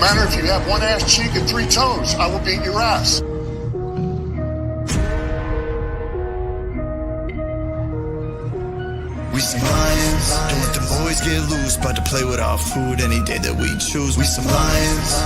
matter if you have one ass cheek and three toes. I will beat your ass. We some lions, don't let them boys get loose. About to play with our food any day that we choose. We some lions,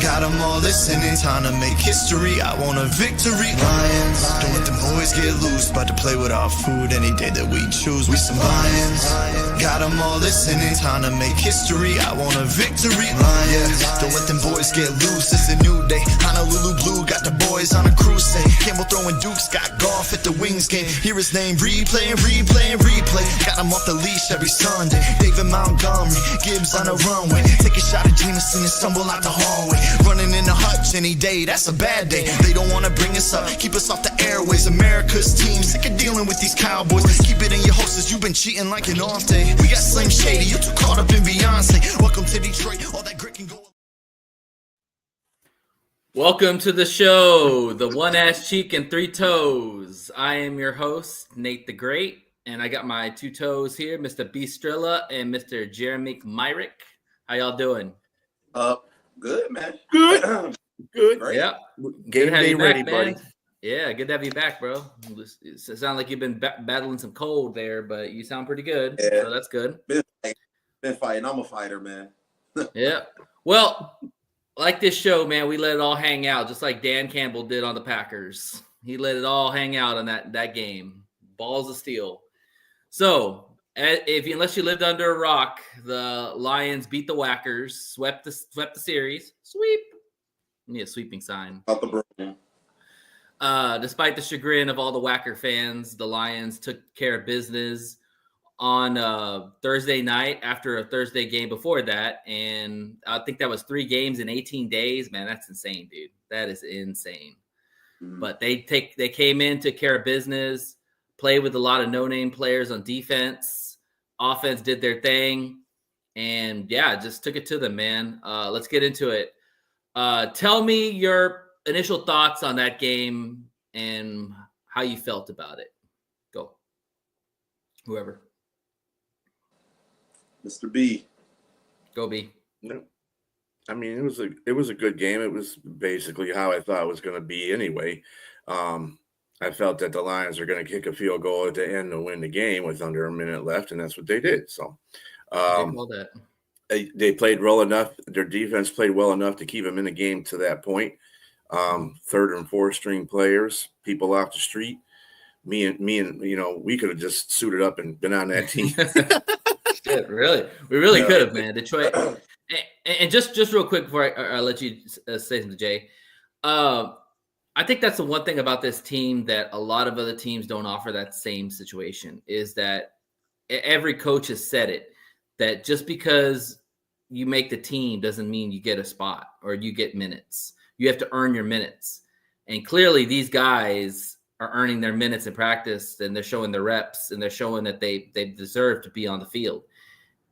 got them all listening. Time to make history, I want a victory. Lions, don't let them boys get loose. About to play with our food any day that we choose. We some lions, got them all listening. Time to make history, I want a victory. Lions, don't let them boys get loose. It's a new day, Honolulu Blue got the boys on a crusade. Campbell throwing dukes, got golf at the Wings game. Hear his name, replay and replay and replay. Got him off the leash every Sunday. David Montgomery, Gibbs on the runway. Take a shot at Jameson and stumble out the hallway. Running in the hutch any day, that's a bad day. They don't wanna bring us up, keep us off the airways. America's team, sick of dealing with these cowboys. Keep it in your hostess, you've been cheating like an off day. We got Slim Shady, you too caught up in Beyonce. Welcome to Detroit, all that grit can go. Welcome to the show, the one ass cheek and three toes. I am your host, Nate the Great, and I got my two toes here, Mr. B. Strilla and Mr. Jeremy Myrick. How y'all doing? Good, man. Good. Good. Great. Yeah. Game day ready, man. buddy. Yeah, good to have you back, bro. It sounds like you've been battling some cold there, but you sound pretty good, Yeah. so that's good. Been fighting. I'm a fighter, man. Yeah. Well, like this show, man, we let it all hang out, just like Dan Campbell did on the Packers. He let it all hang out on that game. Balls of steel. So, unless you lived under a rock, the Lions beat the Whackers, swept the series. Sweep. We need a sweeping sign. Out the broom. Despite the chagrin of all the Whacker fans, the Lions took care of business on Thursday night after a Thursday game before that. And I think that was 3 games in 18 days. Man, that's insane, dude. That is insane. Mm-hmm. But they came in, took care of business, played with a lot of no-name players on defense. Offense did their thing. And, yeah, just took it to them, man. Let's get into it. Tell me your initial thoughts on that game and how you felt about it. Go. Whoever. Mr. B. Go B. No. I mean, it was a good game. It was basically how I thought it was going to be anyway. I felt that the Lions are going to kick a field goal at the end to win the game with under a minute left, and that's what they did. So they played well enough. Their defense played well enough to keep them in the game to that point. Third and fourth string players, people off the street. Me and we could have just suited up and been on that team. Shit, really? We really could have, man. Detroit. And just real quick before I let you say something, Jay. I think that's the one thing about this team that a lot of other teams don't offer that same situation is that every coach has said it, that just because you make the team doesn't mean you get a spot or you get minutes. You have to earn your minutes. And clearly these guys are earning their minutes in practice and they're showing their reps and they're showing that they deserve to be on the field.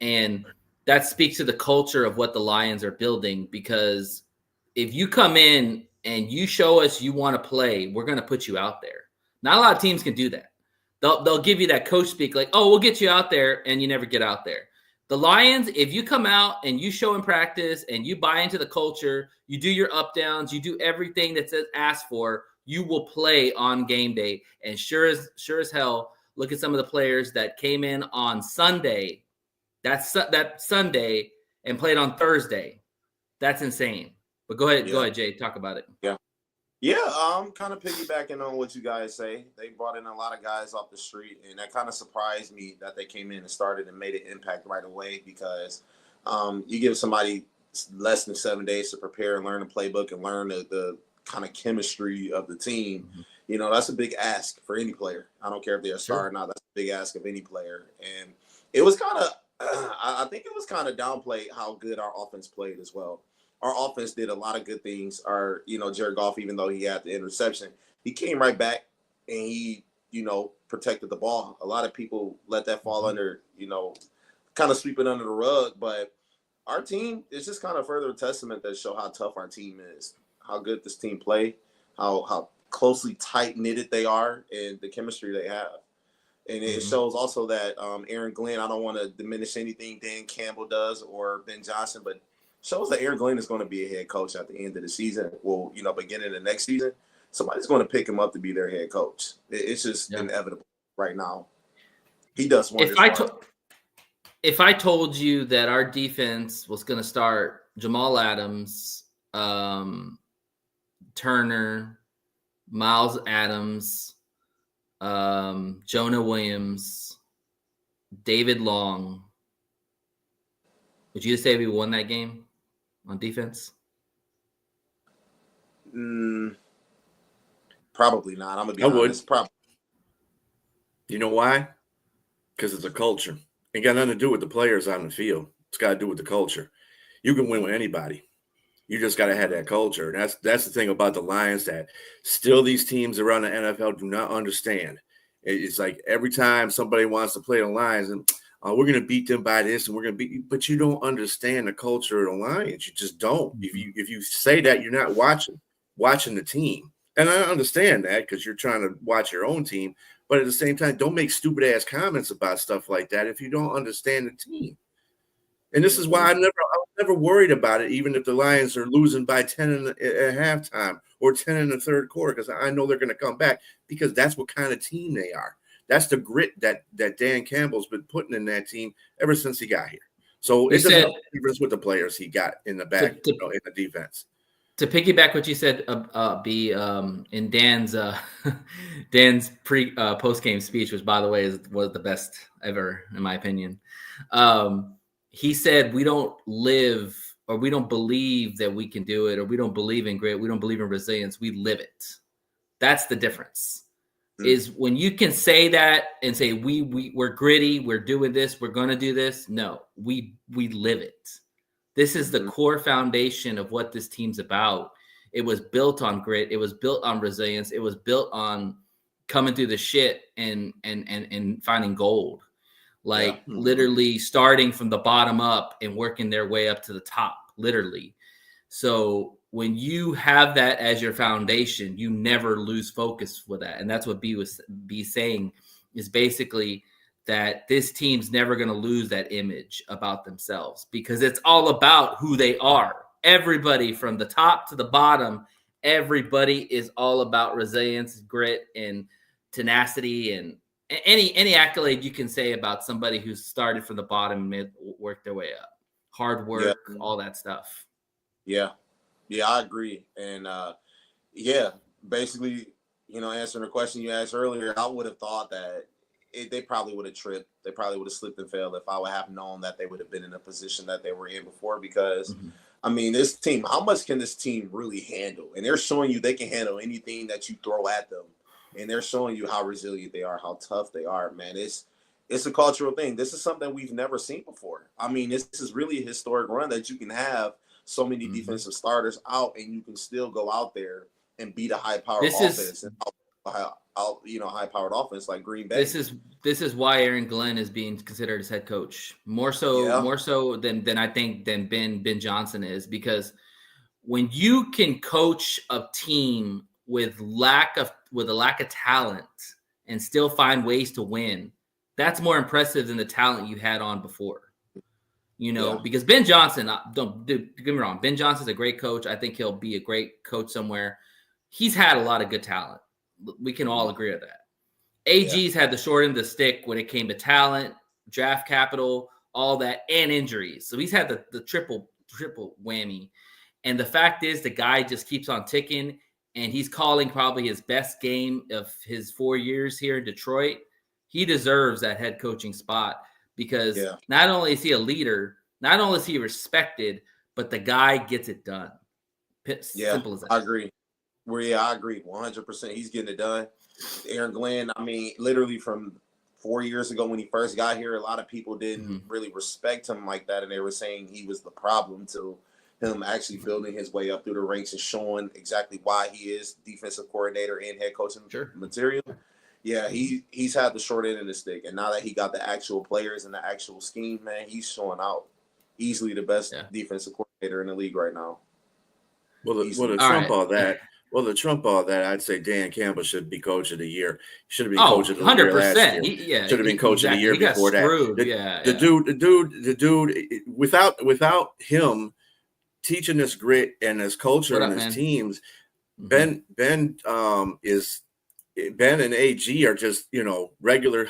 And that speaks to the culture of what the Lions are building, because if you come in and you show us you want to play, we're going to put you out there. Not a lot of teams can do that. They'll give you that coach speak like, oh, we'll get you out there, and you never get out there. The Lions, if you come out and you show in practice and you buy into the culture, you do your up downs, you do everything that's asked for, you will play on game day. And sure as hell, look at some of the players that came in on Sunday, that Sunday, and played on Thursday. That's insane. But go ahead, Jay, talk about it. Yeah. Kind of piggybacking on what you guys say. They brought in a lot of guys off the street, and that kind of surprised me that they came in and started and made an impact right away, because you give somebody less than 7 days to prepare and learn the playbook and learn the kind of chemistry of the team. Mm-hmm. That's a big ask for any player. I don't care if they're a star or not. That's a big ask of any player. And it was kind of, I think it was kind of downplayed how good our offense played as well. Our offense did a lot of good things. Jared Goff, even though he had the interception, he came right back and he, protected the ball. A lot of people let that fall under, kind of sweep it under the rug. But our team is just kind of further a testament that show how tough our team is, how good this team play, how closely tight-knitted they are, and the chemistry they have. And it shows also that Aaron Glenn, I don't want to diminish anything Dan Campbell does or Ben Johnson, but shows that Aaron Glenn is going to be a head coach at the end of the season. Well, beginning of the next season, somebody's going to pick him up to be their head coach. It's just inevitable right now. He does wonders. If I told you that our defense was going to start Jamal Adams, Turner, Miles Adams, Jonah Williams, David Long, would you say we won that game on defense? Probably not. I'm going to be honest. Probably. You know why? Because it's a culture. It got nothing to do with the players on the field. It's got to do with the culture. You can win with anybody. You just got to have that culture. And that's the thing about the Lions that still these teams around the NFL do not understand. It's like every time somebody wants to play the Lions and we're going to beat them by this and we're going to beat you, but you don't understand the culture of the Lions. You just don't. If you say that, you're not watching the team. And I understand that because you're trying to watch your own team. But at the same time, don't make stupid ass comments about stuff like that if you don't understand the team. And this is why I was never worried about it, even if the Lions are losing by 10 at halftime or 10 in the third quarter, because I know they're going to come back because that's what kind of team they are. That's the grit that Dan Campbell's been putting in that team ever since he got here. So it doesn't make a difference with the players he got in the back, in the defense. To piggyback what you said, in Dan's post game speech, which by the way was the best ever in my opinion. He said we don't live or we don't believe that we can do it, or we don't believe in grit, we don't believe in resilience. We live it. That's the difference. Is when you can say that and say we're gritty, we're doing this, we're gonna do this. No, we live it. This is the core foundation of what this team's about. It was built on grit. It was built on resilience. It was built on coming through the shit and finding gold. Like literally starting from the bottom up and working their way up to the top, literally. So when you have that as your foundation, you never lose focus with that. And that's what B saying is basically that this team's never going to lose that image about themselves because it's all about who they are. Everybody from the top to the bottom, everybody is all about resilience, grit, and tenacity, and any accolade you can say about somebody who started from the bottom and worked their way up. Hard work, all that stuff. Yeah, I agree. And basically, answering the question you asked earlier, I would have thought that they probably would have tripped. They probably would have slipped and failed if I would have known that they would have been in a position that they were in before. Because, this team, how much can this team really handle? And they're showing you they can handle anything that you throw at them. And they're showing you how resilient they are, how tough they are, man. It's a cultural thing. This is something we've never seen before. This is really a historic run that you can have so many defensive starters out and you can still go out there and beat a high-powered offense. High-powered offense like Green Bay. This is why Aaron Glenn is being considered as head coach more so than I think than Ben Johnson is, because when you can coach a team with a lack of talent and still find ways to win, that's more impressive than the talent you had on before. Because Ben Johnson, don't get me wrong, Ben Johnson's a great coach. I think he'll be a great coach somewhere. He's had a lot of good talent. We can all agree with that. AG's had the short end of the stick when it came to talent, draft capital, all that, and injuries. So he's had the triple whammy. And the fact is the guy just keeps on ticking, and he's calling probably his best game of his 4 years here in Detroit. He deserves that head coaching spot because not only is he a leader, not only is he respected, but the guy gets it done. Simple as that. I agree. I agree 100%. He's getting it done. Aaron Glenn, literally from 4 years ago when he first got here, a lot of people didn't really respect him like that, and they were saying he was the problem to him actually building his way up through the ranks and showing exactly why he is defensive coordinator and head coaching material. Yeah, he's had the short end of the stick, and now that he got the actual players and the actual scheme, man, he's showing out. Easily the best defensive coordinator in the league right now. To trump all that, I'd say Dan Campbell should be coach of the year. He should have been coach of the year 100%. Should have been coach of the year before that. Screwed. The dude, without him, teaching this grit and this culture What and up, his man? teams. Mhm. Ben and AG are just, regular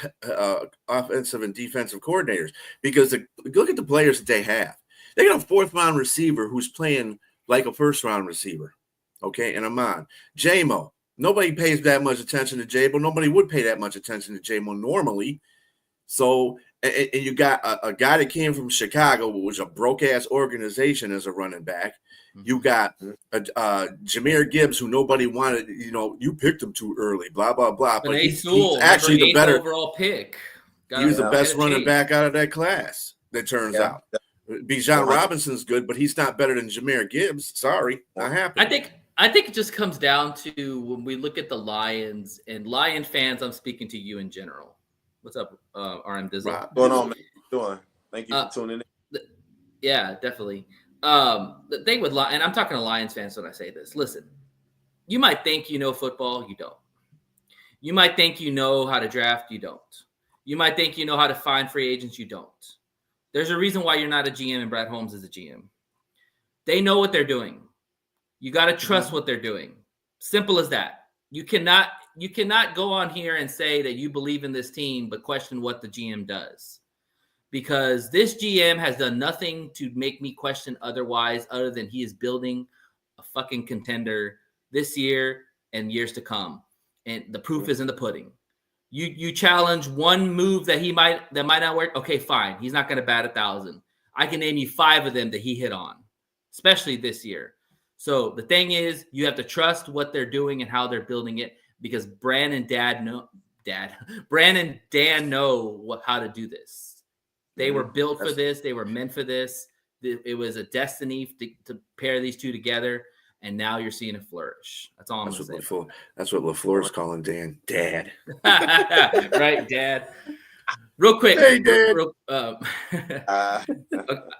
offensive and defensive coordinators because look at the players that they have. They got a 4th-round receiver who's playing like a 1st-round receiver. Okay, and Amon. J-Mo. Nobody pays that much attention to J-Mo. Nobody would pay that much attention to J-Mo normally. So, and you got a guy that came from Chicago, which was a broke-ass organization as a running back. You got Jahmyr Gibbs, who nobody wanted. You picked him too early, blah, blah, blah. But he's actually the better overall pick. He was the best running back out of that class, that turns out. Bijan Robinson's good, but he's not better than Jahmyr Gibbs. Sorry, not happening. I think it just comes down to when we look at the Lions and Lion fans. I'm speaking to you in general. What's up, RM Dizzle? What's going on, man? How you doing? Thank you for tuning in. Yeah, definitely. The thing with and I'm talking to Lions fans when I say this. Listen, you might think you know football, you don't. You might think you know how to draft, you don't. You might think you know how to find free agents, you don't. There's a reason why you're not a GM and Brad Holmes is a GM. They know what they're doing. You got to trust what they're doing. Simple as that. You cannot go on here and say that you believe in this team but question what the GM does. Because this GM has done nothing to make me question otherwise, other than he is building a fucking contender this year and years to come. And the proof is in the pudding. You challenge one move that might not work. Okay, fine. He's not going to bat 1,000. I can name you 5 of them that he hit on, especially this year. So the thing is, you have to trust what they're doing and how they're building it, because Bran and Dan know how to do this. They were built for this. They were meant for this. It was a destiny to pair these two together, and now you're seeing it flourish. That's all I'm going to say. That's what LaFleur's calling Dan. Dad. Right, Dad. Real quick. Hey, Dad.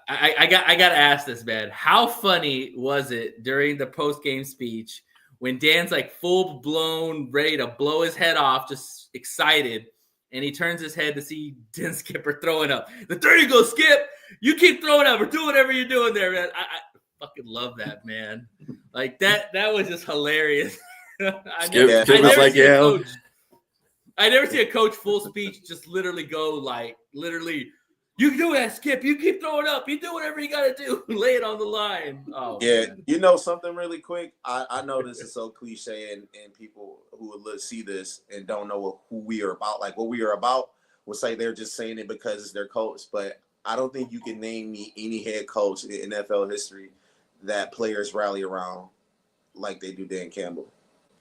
I got to ask this, man. How funny was it during the post-game speech when Dan's like full-blown ready to blow his head off, just excited, and he turns his head to see Den Skipper throwing up. There you go, Skip. You keep throwing up or do whatever you're doing there, man. I fucking love that, man. Like that was just hilarious. I never see a coach full speech just literally go like, you can do that, Skip. You keep throwing up. You do whatever you got to do. Lay it on the line. Oh, yeah. Man. You know something really quick? I know this is so cliche, and people who would see this and don't know who we are about, like what we are about, will say they're just saying it because it's their coach. But I don't think you can name me any head coach in NFL history that players rally around like they do Dan Campbell.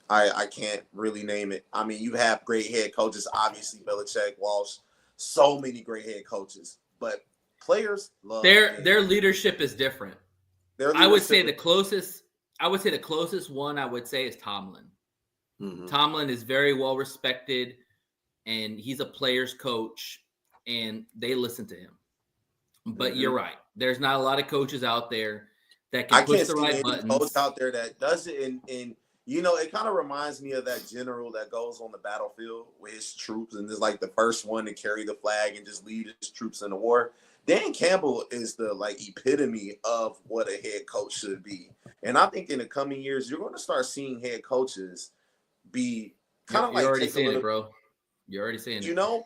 I can't really name it. I mean, you have great head coaches, obviously Belichick, Walsh, so many great head coaches, but players love their leadership is different. I would say the closest one I would say is Tomlin. Mm-hmm. Tomlin is very well respected, and he's a player's coach, and they listen to him. But you're right. There's not a lot of coaches out there that can push the right buttons. Coach out there that does it, and you know, it kind of reminds me of that general that goes on the battlefield with his troops and is like the first one to carry the flag and just lead his troops in the war. Dan Campbell is the epitome of what a head coach should be. And I think in the coming years, you're going to start seeing head coaches be kind of like. You're already saying it, bro. You're already saying it. You know,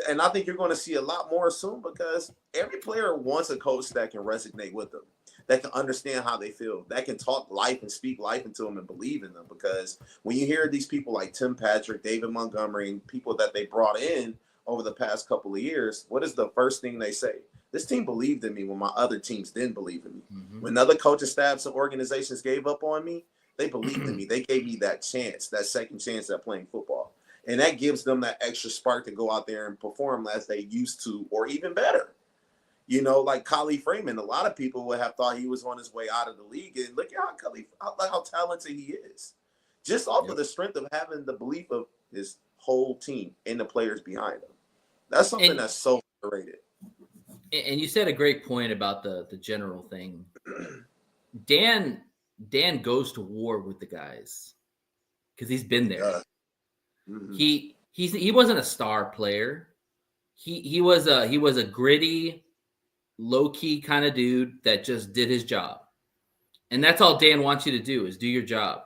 and I think you're going to see a lot more soon, because every player wants a coach that can resonate with them, that can understand how they feel, that can talk life and speak life into them and believe in them. Because when you hear these people like Tim Patrick, David Montgomery, and people that they brought in over the past couple of years, what is the first thing they say? This team believed in me when my other teams didn't believe in me. Mm-hmm. When other coaching staffs and organizations gave up on me, they believed in me. They gave me that chance, that second chance at playing football. And that gives them that extra spark to go out there and perform as they used to, or even better. You know, like Khalif Freeman, a lot of people would have thought he was on his way out of the league. And look at how talented he is. Just off of the strength of having the belief of his whole team and the players behind him. That's something that's so underrated. And you said a great point about the general thing. Dan goes to war with the guys because he's been there. Mm-hmm. He wasn't a star player. He was a gritty, low-key kind of dude that just did his job. And that's all Dan wants you to do is do your job.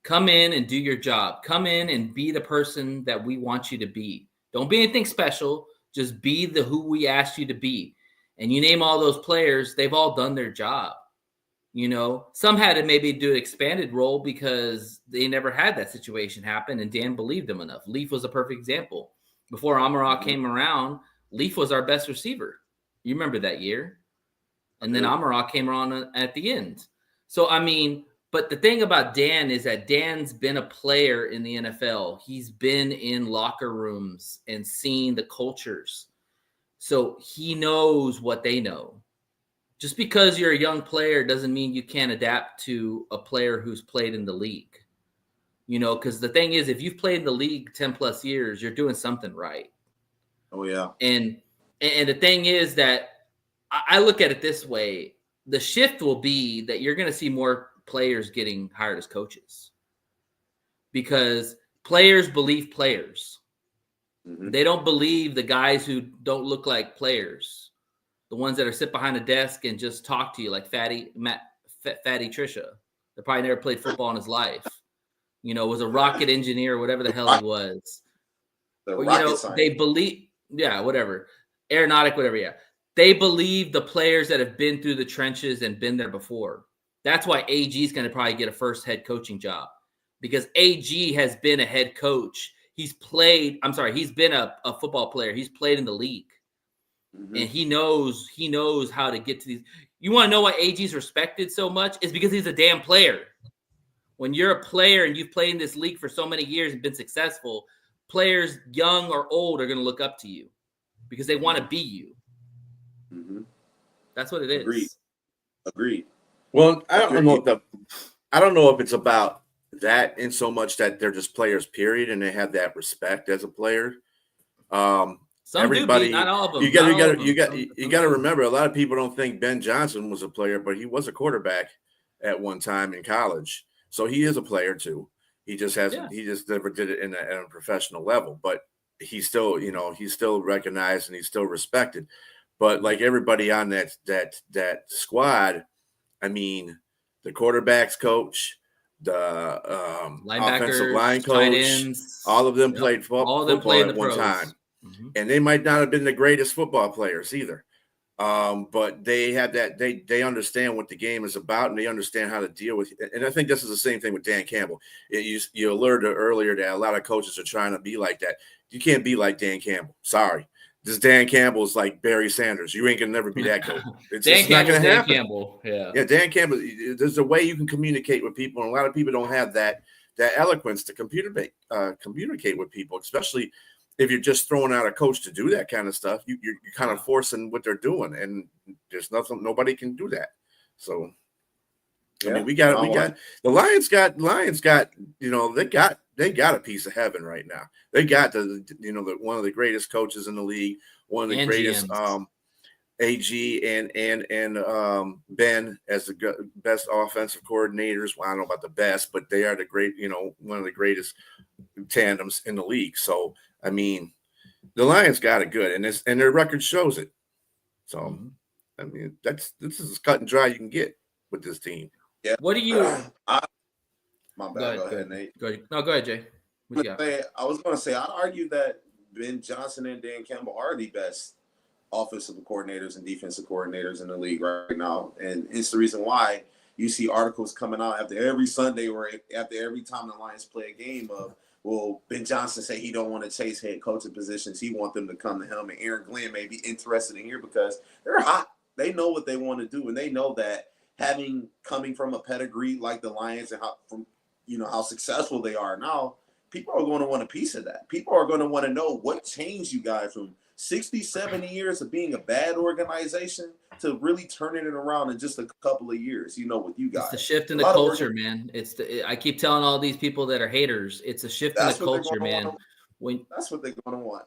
Come in and do your job. Come in and be the person that we want you to be. Don't be anything special. Just be the who we asked you to be. And you name all those players, they've all done their job. You know, some had to maybe do an expanded role because they never had that situation happen, and Dan believed him enough. Leaf was a perfect example. Before Amara came around, Leaf was our best receiver. You remember that year? And then Amara came around at the end. So, I mean, but the thing about Dan is that Dan's been a player in the NFL. He's been in locker rooms and seen the cultures. So he knows what they know. Just because you're a young player doesn't mean you can't adapt to a player who's played in the league. You know, because the thing is, if you've played in the league 10 plus years, you're doing something right. Oh, yeah. And the thing is that I look at it this way. The shift will be that you're going to see more players getting hired as coaches because players believe players. Mm-hmm. They don't believe the guys who don't look like players, the ones that are sit behind a desk and just talk to you like Fatty Trisha. They probably never played football in his life. You know, was a rocket engineer or whatever the hell he was. Or, you know, they believe, yeah, whatever. Aeronautic, whatever, yeah. They believe the players that have been through the trenches and been there before. That's why AG is going to probably get a first head coaching job because AG has been a head coach. He's been a football player. He's played in the league. Mm-hmm. And he knows how to get to these. You want to know why AG is respected so much? It's because he's a damn player. When you're a player and you've played in this league for so many years and been successful, players young or old are going to look up to you because they want to be you. Mm-hmm. That's what it is. Agreed. Well, I don't know if it's about that in so much that they're just players, period, and they have that respect as a player. Everybody, not all of them. You got to remember, a lot of people don't think Ben Johnson was a player, but he was a quarterback at one time in college, so he is a player too. He just hasn't. Yeah. He just never did it at a professional level, but he's still, he's still recognized and he's still respected. But like everybody on that squad, I mean, the quarterbacks coach, the offensive line coach, all of them played football at one time. Mm-hmm. And they might not have been the greatest football players either. But they have that, they understand what the game is about and they understand how to deal with it. And I think this is the same thing with Dan Campbell. You alerted earlier that a lot of coaches are trying to be like that. You can't be like Dan Campbell. Sorry. This Dan Campbell's like Barry Sanders. You ain't gonna never be that coach. It's just not gonna happen. Dan Campbell, yeah, Dan Campbell. There's a way you can communicate with people, and a lot of people don't have that eloquence to communicate with people, especially if you're just throwing out a coach to do that kind of stuff. You're kind of forcing what they're doing, and there's nobody can do that. So, I mean, we got the Lions got they got a piece of heaven right now. They got the one of the greatest coaches in the league, one of the greatest AG and Ben as the best offensive coordinators. Well, I don't know about the best, but they are the great, one of the greatest tandems in the league. So, I mean, the Lions got it good, and their record shows it. So, I mean, this is as cut and dry you can get with this team. Yeah. What do you? My bad. Go ahead, Nate. Go ahead, Jay. I was going to say, I'd argue that Ben Johnson and Dan Campbell are the best offensive coordinators and defensive coordinators in the league right now. And it's the reason why you see articles coming out after every Sunday or after every time the Lions play a game of, well, Ben Johnson say he don't want to chase head coaching positions. He want them to come to him. And Aaron Glenn may be interested in here because they're hot. They know what they want to do. And they know that coming from a pedigree like the Lions and how successful they are now, people are going to want a piece of that. People are going to want to know what changed you guys from 60, 70 years of being a bad organization to really turning it around in just a couple of years, with you guys. It's the shift in the culture, man. I keep telling all these people that are haters, it's a shift in the culture, man. That's what they're going to want.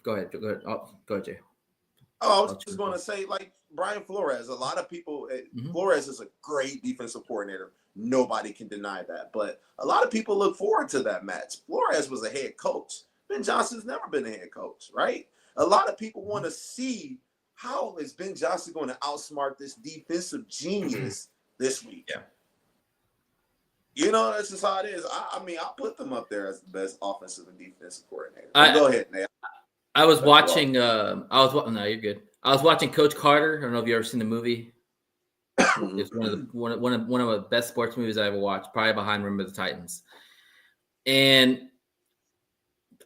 Go ahead. Go ahead, Jay. Oh, I was just going to say, like, Brian Flores, a lot of people, Flores is a great defensive coordinator. Nobody can deny that. But a lot of people look forward to that match. Flores was a head coach. Ben Johnson's never been a head coach, right? a lot of people want to see how is Ben Johnson going to outsmart this defensive genius this week. Yeah. You know, that's just how it is. I mean, I put them up there as the best offensive and defensive coordinator. Go ahead, Nate. I was watching. No, you're good. I was watching Coach Carter. I don't know if you ever seen the movie. It's one of the best sports movies I ever watched, probably behind Remember the Titans. And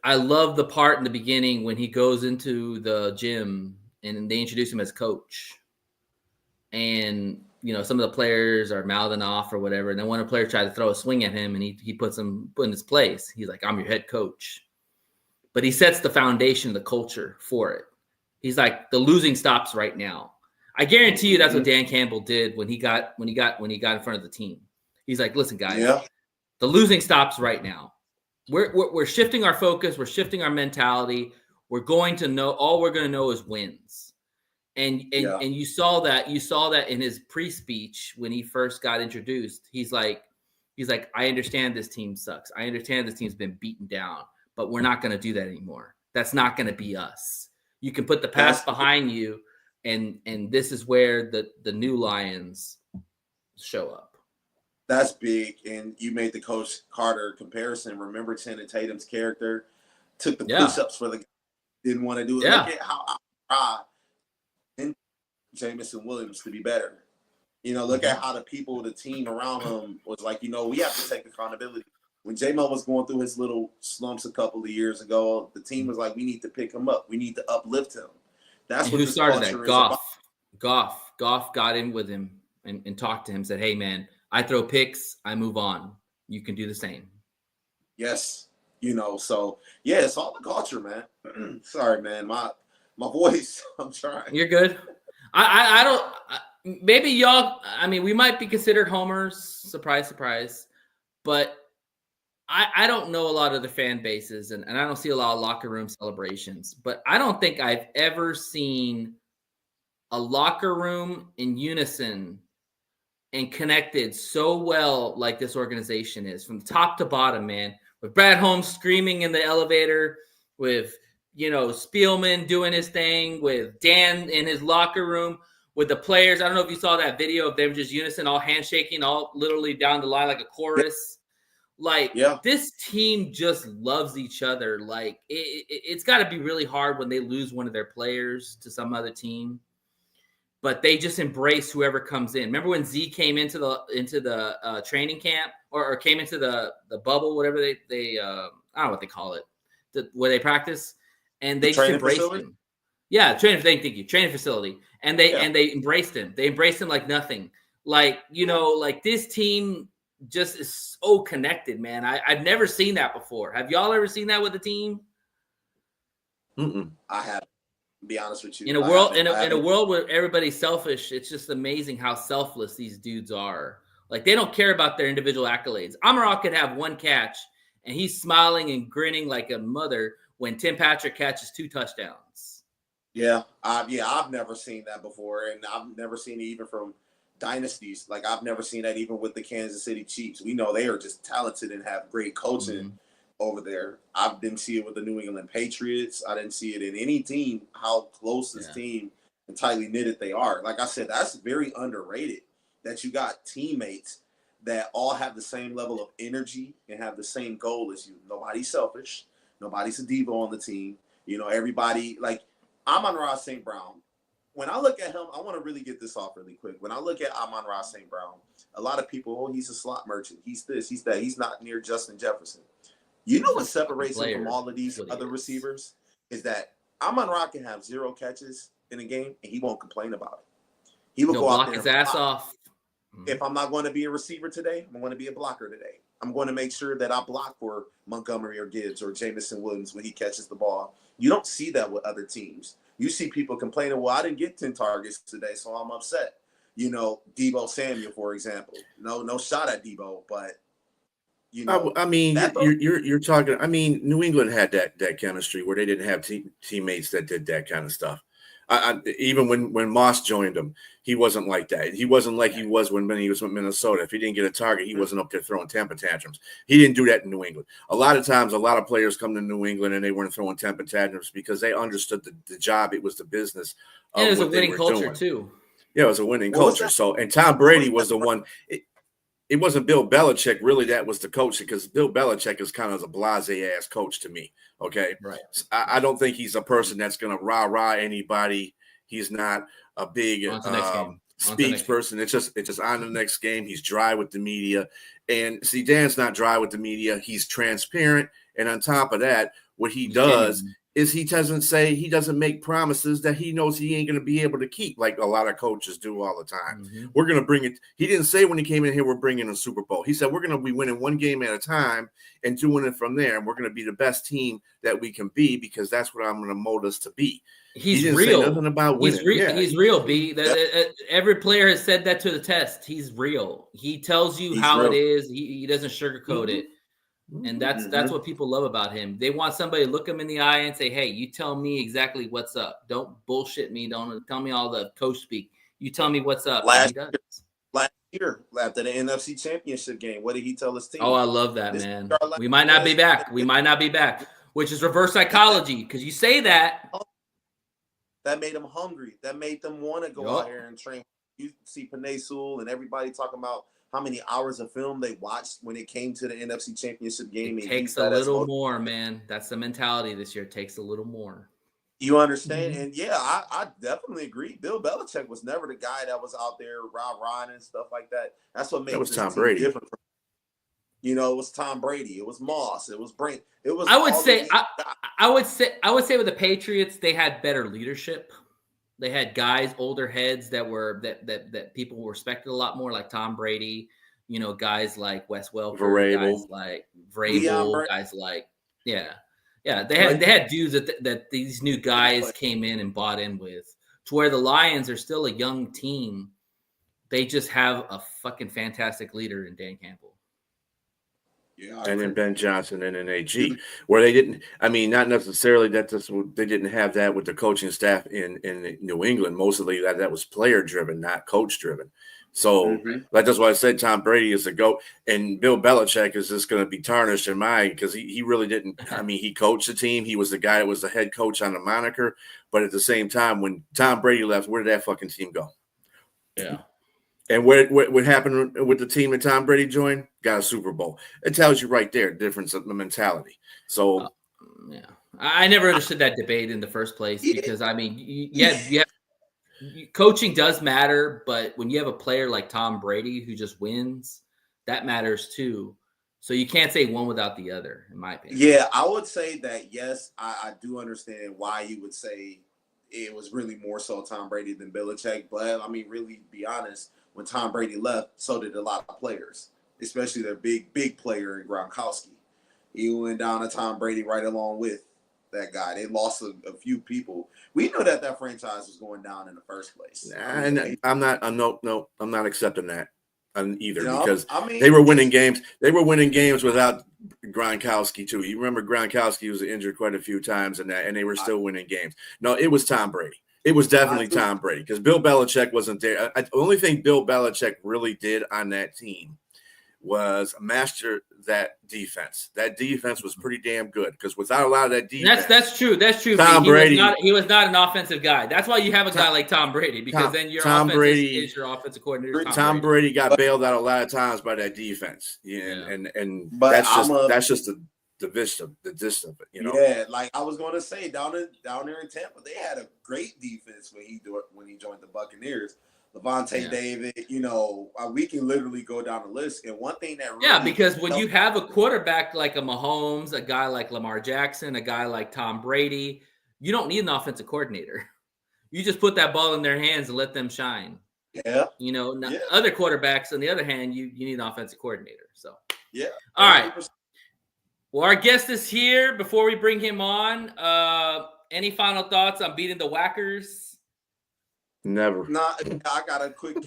I love the part in the beginning when he goes into the gym and they introduce him as coach. And, you know, some of the players are mouthing off or whatever. And then one of the players tried to throw a swing at him and he puts him in his place. He's like, I'm your head coach. But he sets the foundation, the culture for it. He's like, the losing stops right now. I guarantee you that's what Dan Campbell did when he got in front of the team. He's like, listen, guys, the losing stops right now. We're shifting our focus. We're shifting our mentality. We're going to know, all we're going to know is wins. And you saw that in his pre-speech when he first got introduced. He's like, I understand this team sucks. I understand this team's been beaten down, but we're not going to do that anymore. That's not going to be us. You can put the past behind you, and this is where the new Lions show up. That's big. And you made the Coach Carter comparison. Remember Channing Tatum's character took the push-ups for the guy, didn't want to do it. Yeah. Look at how I tried in Jameson Williams to be better. You know, look at how the people, the team around him was like, you know, we have to take accountability. When J-Mo was going through his little slumps a couple of years ago, the team was like, we need to pick him up. We need to uplift him. That's what who this started culture that? is Goff. Goff got in with him and talked to him, said, hey, man, I throw picks. I move on. You can do the same. Yes. You know, so, yeah, it's all the culture, man. Sorry, man. My voice, I'm trying. You're good. I don't – maybe y'all – I mean, we might be considered homers. Surprise, surprise. But I don't know a lot of the fan bases, and I don't see a lot of locker room celebrations. But I don't think I've ever seen a locker room in unison and connected so well like this organization is, from top to bottom, man. With Brad Holmes screaming in the elevator, with, you know, Spielman doing his thing, with Dan in his locker room, with the players. I don't know if you saw that video of them just unison, all handshaking, all literally down the line like a chorus. Like, this team just loves each other. Like, it's got to be really hard when they lose one of their players to some other team. But they just embrace whoever comes in. Remember when Z came into the training camp or came into the bubble, whatever they I don't know what they call it, where they practice, and they just embraced him. Yeah, thank you, training facility, and they embraced him. They embraced him like nothing. Like, you know, like this team just is so connected, man. I've never seen that before. Have y'all ever seen that with a team? I have. Be honest with you. In a world where everybody's selfish, it's just amazing how selfless these dudes are. Like, they don't care about their individual accolades. Amon-Ra could have one catch, and he's smiling and grinning like a mother when Tim Patrick catches 2 touchdowns. Yeah, I've never seen that before, and I've never seen it even from dynasties. Like, I've never seen that even with the Kansas City Chiefs. We know they are just talented and have great coaching over there. I didn't see it with the New England Patriots. I didn't see it in any team, how close this team and tightly knitted they are. Like I said, that's very underrated, that you got teammates that all have the same level of energy and have the same goal as you. Nobody's selfish. Nobody's a diva on the team. You know, everybody, like Amon-Ra St. Brown. When I look at him, I want to really get this off really quick. When I look at Amon-Ra St. Brown, a lot of people, he's a slot merchant. He's this, he's that. He's not near Justin Jefferson. You know what separates him from all of these other receivers is that Amon-Ra can have 0 catches in a game and he won't complain about it. He will go out there his ass off. If I'm not going to be a receiver today, I'm going to be a blocker today. I'm going to make sure that I block for Montgomery or Gibbs or Jameson Williams when he catches the ball. You don't see that with other teams. You see people complaining, well, I didn't get 10 targets today, so I'm upset. You know, Deebo Samuel, for example. No shot at Deebo, but you know, I mean, you're talking. I mean, New England had that chemistry where they didn't have teammates that did that kind of stuff. Even when Moss joined him, he wasn't like that. He wasn't like he was when he was with Minnesota. If he didn't get a target, he wasn't up there throwing temper tantrums. He didn't do that in New England. A lot of times, a lot of players come to New England and they weren't throwing temper tantrums because they understood the job. It was the business. And it was a winning culture too. Yeah, it was a winning culture. So, and Tom Brady was the one. It wasn't Bill Belichick, really. That was the coach, because Bill Belichick is kind of a blasé ass coach to me. Okay, right. I don't think he's a person that's going to rah anybody. He's not a big speech person. It's just on the next game. He's dry with the media, and see, Dan's not dry with the media. He's transparent, and on top of that, what he does is he doesn't make promises that he knows he ain't going to be able to keep, like a lot of coaches do all the time. Mm-hmm. We're going to bring it. He didn't say when he came in here, we're bringing a Super Bowl. He said, we're going to be winning one game at a time and doing it from there. And we're going to be the best team that we can be, because that's what I'm going to mold us to be. He's he didn't real. Say nothing about winning. He's real, B. Every player has said that to the test. He's real. He tells you how it is. He doesn't sugarcoat it. And that's what people love about him. They want somebody to look him in the eye and say, hey, you tell me exactly what's up. Don't bullshit me. Don't tell me all the coach speak. You tell me what's up. Last year, after the NFC Championship game, what did he tell his team? Oh, I love that, man. We might not be back. We might not be back, which is reverse psychology, because you say that. That made them hungry. That made them want to go out here and train. You see Penei Sewell and everybody talking about how many hours of film they watched when it came to the NFC Championship game. It takes a little more, man. That's the mentality this year. It takes a little more. You understand? And yeah, I definitely agree. Bill Belichick was never the guy that was out there rah-rahing and stuff like that. That's what made this Tom team Brady different. You know, it was Tom Brady. It was Moss. It was Brink. It was. I would say with the Patriots, they had better leadership. They had guys, older heads that people respected a lot more, like Tom Brady. You know, guys like Wes Welker, guys like Vrabel, guys like They had dudes that these new guys came in and bought in with. To where the Lions are still a young team, they just have a fucking fantastic leader in Dan Campbell. Yeah, and then Ben Johnson and an AG, where they didn't. I mean, not necessarily that they didn't have that with the coaching staff in New England. Mostly that was player driven, not coach driven. So that's why I said Tom Brady is the GOAT, and Bill Belichick is just going to be tarnished in my, because he really didn't. I mean, he coached the team. He was the guy that was the head coach on the moniker. But at the same time, when Tom Brady left, where did that fucking team go? Yeah. And what happened with the team that Tom Brady joined? Got a Super Bowl. It tells you right there, difference of the mentality. So, I never understood that debate in the first place, because I mean, coaching does matter, but when you have a player like Tom Brady who just wins, that matters too. So you can't say one without the other, in my opinion. Yeah, I would say that, yes, I do understand why you would say it was really more so Tom Brady than Belichick. But, I mean, really, be honest, when Tom Brady left, so did a lot of players, especially their big player in Gronkowski. He went down to Tom Brady right along with that guy. They lost a few people. We knew that franchise was going down in the first place. I'm not accepting that either, because they were winning games. They were winning games without Gronkowski too. You remember Gronkowski was injured quite a few times, and they were still winning games. No, it was Tom Brady. It was definitely Tom Brady, because Bill Belichick wasn't there. The only thing Bill Belichick really did on that team was master that defense. That defense was pretty damn good, because without a lot of that defense, that's true. Tom Brady, he was not an offensive guy. That's why you have a guy like Tom Brady, because then your offense is your offensive coordinator. Tom Brady got bailed out a lot of times by that defense. And that's just the gist of it, you know. Yeah, like I was going to say, down there in Tampa, they had a great defense when he joined the Buccaneers. Levante David, we can literally go down the list. And one thing that really because when you have a quarterback like a Mahomes, a guy like Lamar Jackson, a guy like Tom Brady, you don't need an offensive coordinator. You just put that ball in their hands and let them shine. Yeah. Other quarterbacks, on the other hand, you need an offensive coordinator. So yeah. All right. Well, our guest is here. Before we bring him on, any final thoughts on beating the Whackers? Never. Nah, I got a quick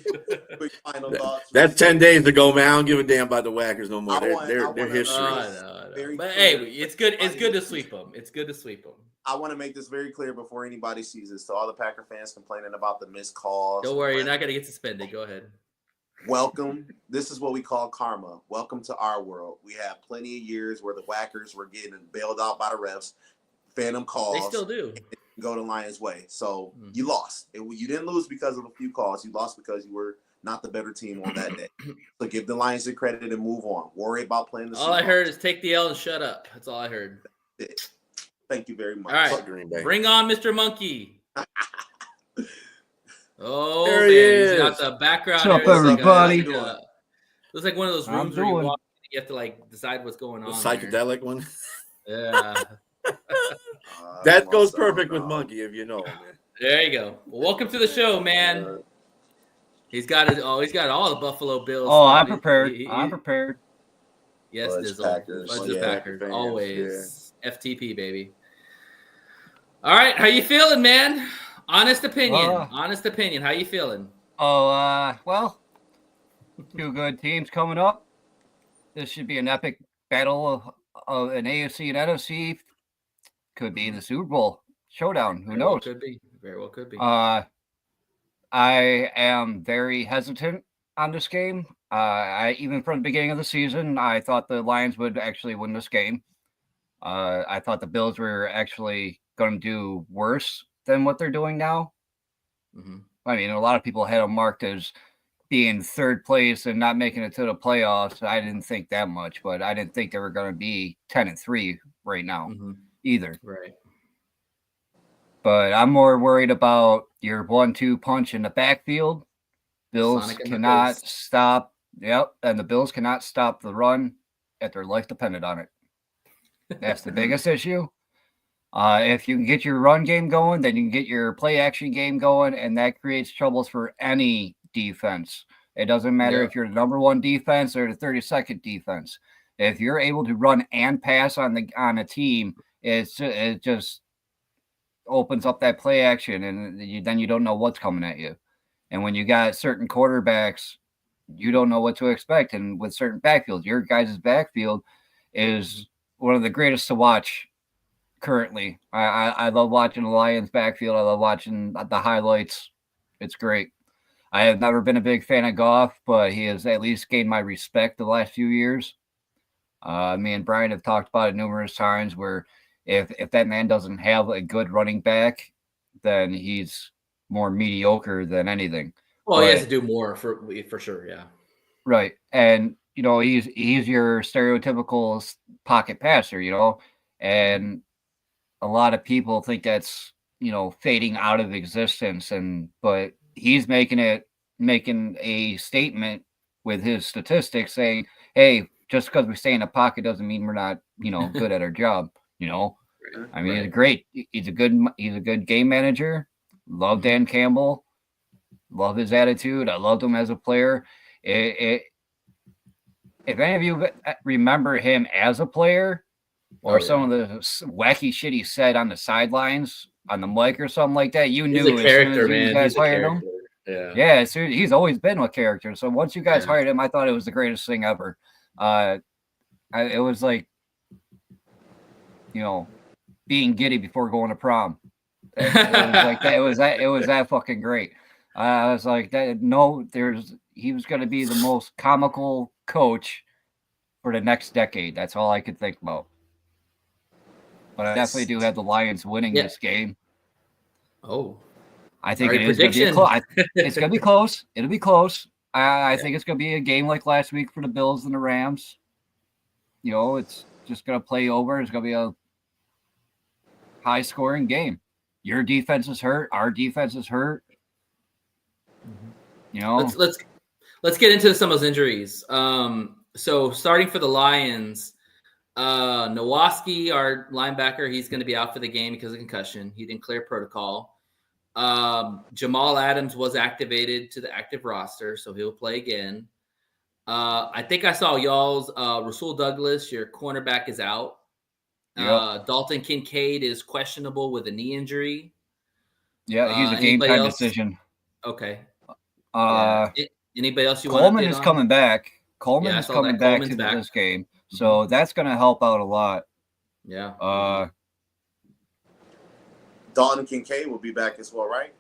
final thoughts. That's 10 days ago, man. I don't give a damn about the Whackers no more. I They're wanna history. No. Very But clear. hey, it's good. It's good to sweep them. It's good to sweep them. I want to make this very clear before anybody sees this. To all the Packer fans complaining about the missed calls. Don't worry, you're not gonna get suspended. Go ahead. Welcome. This is what we call karma. Welcome to our world. We have plenty of years where the Whackers were getting bailed out by the refs, phantom calls. They still do. Go to Lions' way. So you lost. You didn't lose because of a few calls. You lost because you were not the better team on that day. So give the Lions the credit and move on. Worry about playing the All I heard is take the L and shut up. That's all I heard. Thank you very much. All right, bring on Mr. Monkey. Oh, there man, he is. He's got the background. What's up, everybody? Looks like one of those rooms where you walk in, you have to like decide what's going on. The psychedelic one. Yeah. That goes perfect with Monkey, if you know, man. There you go. Well, welcome to the show, man. He's got it. Oh, he's got all the Buffalo Bills. Oh, I'm prepared. I'm prepared. Yes, Fudge Packers. Fudge Packers. Fans, Always. FTP, baby. All right. How you feeling, man? Honest opinion. Honest opinion. How you feeling? Well, two good teams coming up. This should be an epic battle of an AFC and NFC. Could be the Super Bowl showdown. Who knows? Could be. Very well could be. I am very hesitant on this game. I even from the beginning of the season, I thought the Lions would actually win this game. I thought the Bills were actually going to do worse than what they're doing now. Mm-hmm. I mean, a lot of people had them marked as being third place and not making it to the playoffs. I didn't think that much, but I didn't think they were going to be 10-3 right now either. Right. But I'm more worried about your 1-2 punch in the backfield. Bills cannot stop. Yep. And the Bills cannot stop the run if their life depended on it. That's the biggest issue. If you can get your run game going, then you can get your play action game going, and that creates troubles for any defense. It doesn't matter if you're the number one defense or the 32nd defense. If you're able to run and pass on a team, it just opens up that play action, and then you don't know what's coming at you. And when you got certain quarterbacks, you don't know what to expect. And with certain backfields, your guys' backfield is one of the greatest to watch currently. I love watching the Lions backfield. I love watching the highlights. It's great. I have never been a big fan of Goff, but he has at least gained my respect the last few years. Me and Brian have talked about it numerous times where if that man doesn't have a good running back, then he's more mediocre than anything. Well, he has to do more for sure, yeah. Right. And, he's your stereotypical pocket passer, and a lot of people think that's, fading out of existence. But he's making a statement with his statistics saying, hey, just because we stay in a pocket doesn't mean we're not, good at our job, I mean, he's great. He's a good game manager. Love Dan Campbell. Love his attitude. I loved him as a player. If any of you remember him as a player or some of the wacky shit he said on the sidelines on the mic or something like that, you knew he's a character, man. He's a character. Yeah, so he's always been a character. So once you guys hired him, I thought it was the greatest thing ever. It was like, being giddy before going to prom. It was like that. It was that fucking great. I was like that. No, he was going to be the most comical coach for the next decade. That's all I could think about. But I definitely do have the Lions winning this game. Oh, I think it is going to be close. It's going to be close. It'll be close. I think it's going to be a game like last week for the Bills and the Rams. It's just going to play over. It's going to be a high-scoring game. Your defense is hurt. Our defense is hurt. Let's get into some of those injuries. So starting for the Lions, Nowoski, our linebacker, he's going to be out for the game because of concussion. He didn't clear protocol. Jamal Adams was activated to the active roster, so he'll play again. I think I saw y'all's Rasul Douglas, your cornerback, is out. Yep. Dalton Kincaid is questionable with a knee injury. Yeah, he's a game time decision. Okay. Anybody else you want? Coleman is coming back. Coleman is coming back to this game, so that's going to help out a lot. Yeah. Dalton Kincaid will be back as well, right?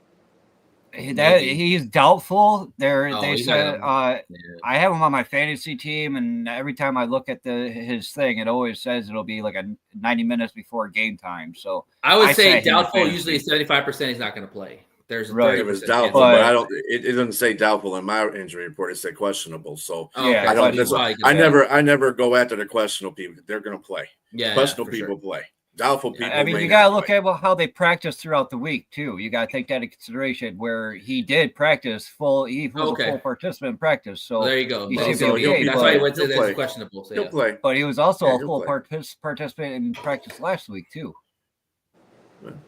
He's doubtful. They said I have him on my fantasy team, and every time I look at his thing, it always says it'll be like 90 minutes before game time. So I would say doubtful. Usually 75% he's not going to play. There's right. It was doubtful, but I don't. It doesn't say doubtful in my injury report. It said questionable. So yeah, I don't. I never go after the questionable people. They're going to play. Yeah, questionable people play. Doubtful people. I mean, you got to look at how they practice throughout the week too. You got to take that into consideration. Where he did practice full, he was a full participant in practice. So there you go. That's why he went to the questionable. So he'll play, but he was also a full participant in practice last week too.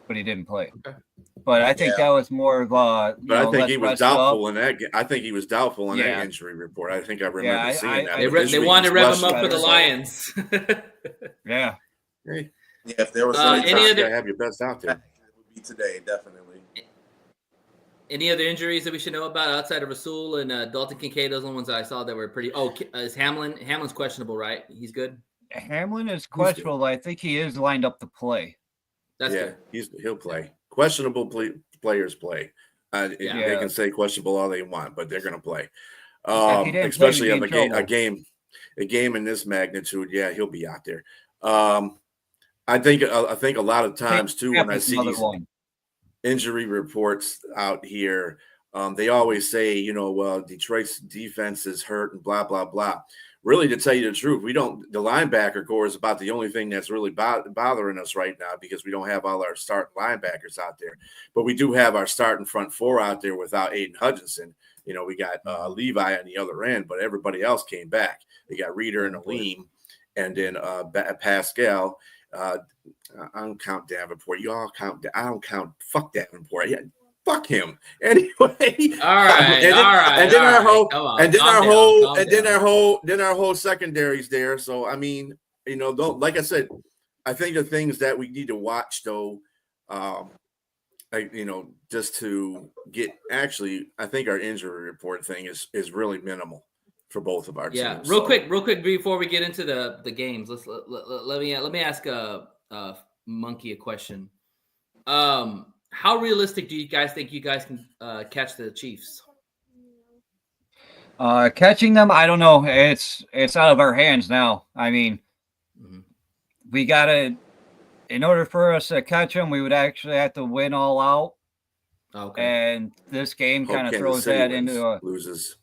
But he didn't play. Okay. But I think that was more of a. But I think he was doubtful in that. I think he was doubtful in that injury report. I think I remember seeing that. They wanted to rev him up for the Lions. Yeah. Hey. Yeah, if there was any other, have your best out there. It would be today, definitely. Any other injuries that we should know about outside of Rasul and Dalton Kincaid? Those are the ones that I saw that were pretty. Oh, is Hamlin? Hamlin's questionable, right? He's good. Hamlin is questionable. I think he is lined up to play. That's good. He'll play. Questionable players play. They can say questionable all they want, but they're going to play. Especially of a game in this magnitude. Yeah, he'll be out there. I think a lot of times too when I see these injury reports out here, they always say, well, Detroit's defense is hurt and blah blah blah. Really, to tell you the truth, the linebacker core is about the only thing that's really bothering us right now because we don't have all our starting linebackers out there. But we do have our starting front four out there without Aiden Hutchinson. We got Levi on the other end, but everybody else came back. They got Reeder and Aleem, and then Pascal. I don't count Davenport. You all count. I don't count. Fuck Davenport. Yeah, fuck him. Anyway. All right. And then our whole secondary's there. So I mean, don't, like I said, I think the things that we need to watch though, just to get actually, I think our injury report thing is really minimal for both of our teams. Yeah, real quick before we get into the games, let me ask Monkey a question. How realistic do you guys think you guys can catch the Chiefs? Catching them, I don't know. It's out of our hands now. I mean, we gotta. In order for us to catch them, we would actually have to win all out. Okay. And this game kind of throws that into loses.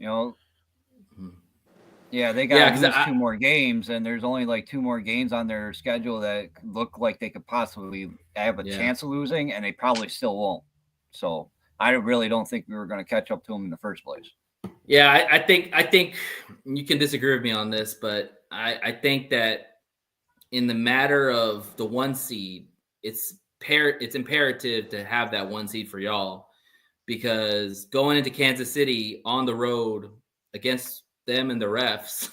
Yeah, they got to lose 2 more games, and there's only like 2 more games on their schedule that look like they could possibly have a chance of losing, and they probably still won't. So I really don't think we were going to catch up to them in the first place. Yeah, I think you can disagree with me on this, but I think that in the matter of the 1 seed, it's imperative to have that 1 seed for y'all, because going into Kansas City on the road against them and the refs,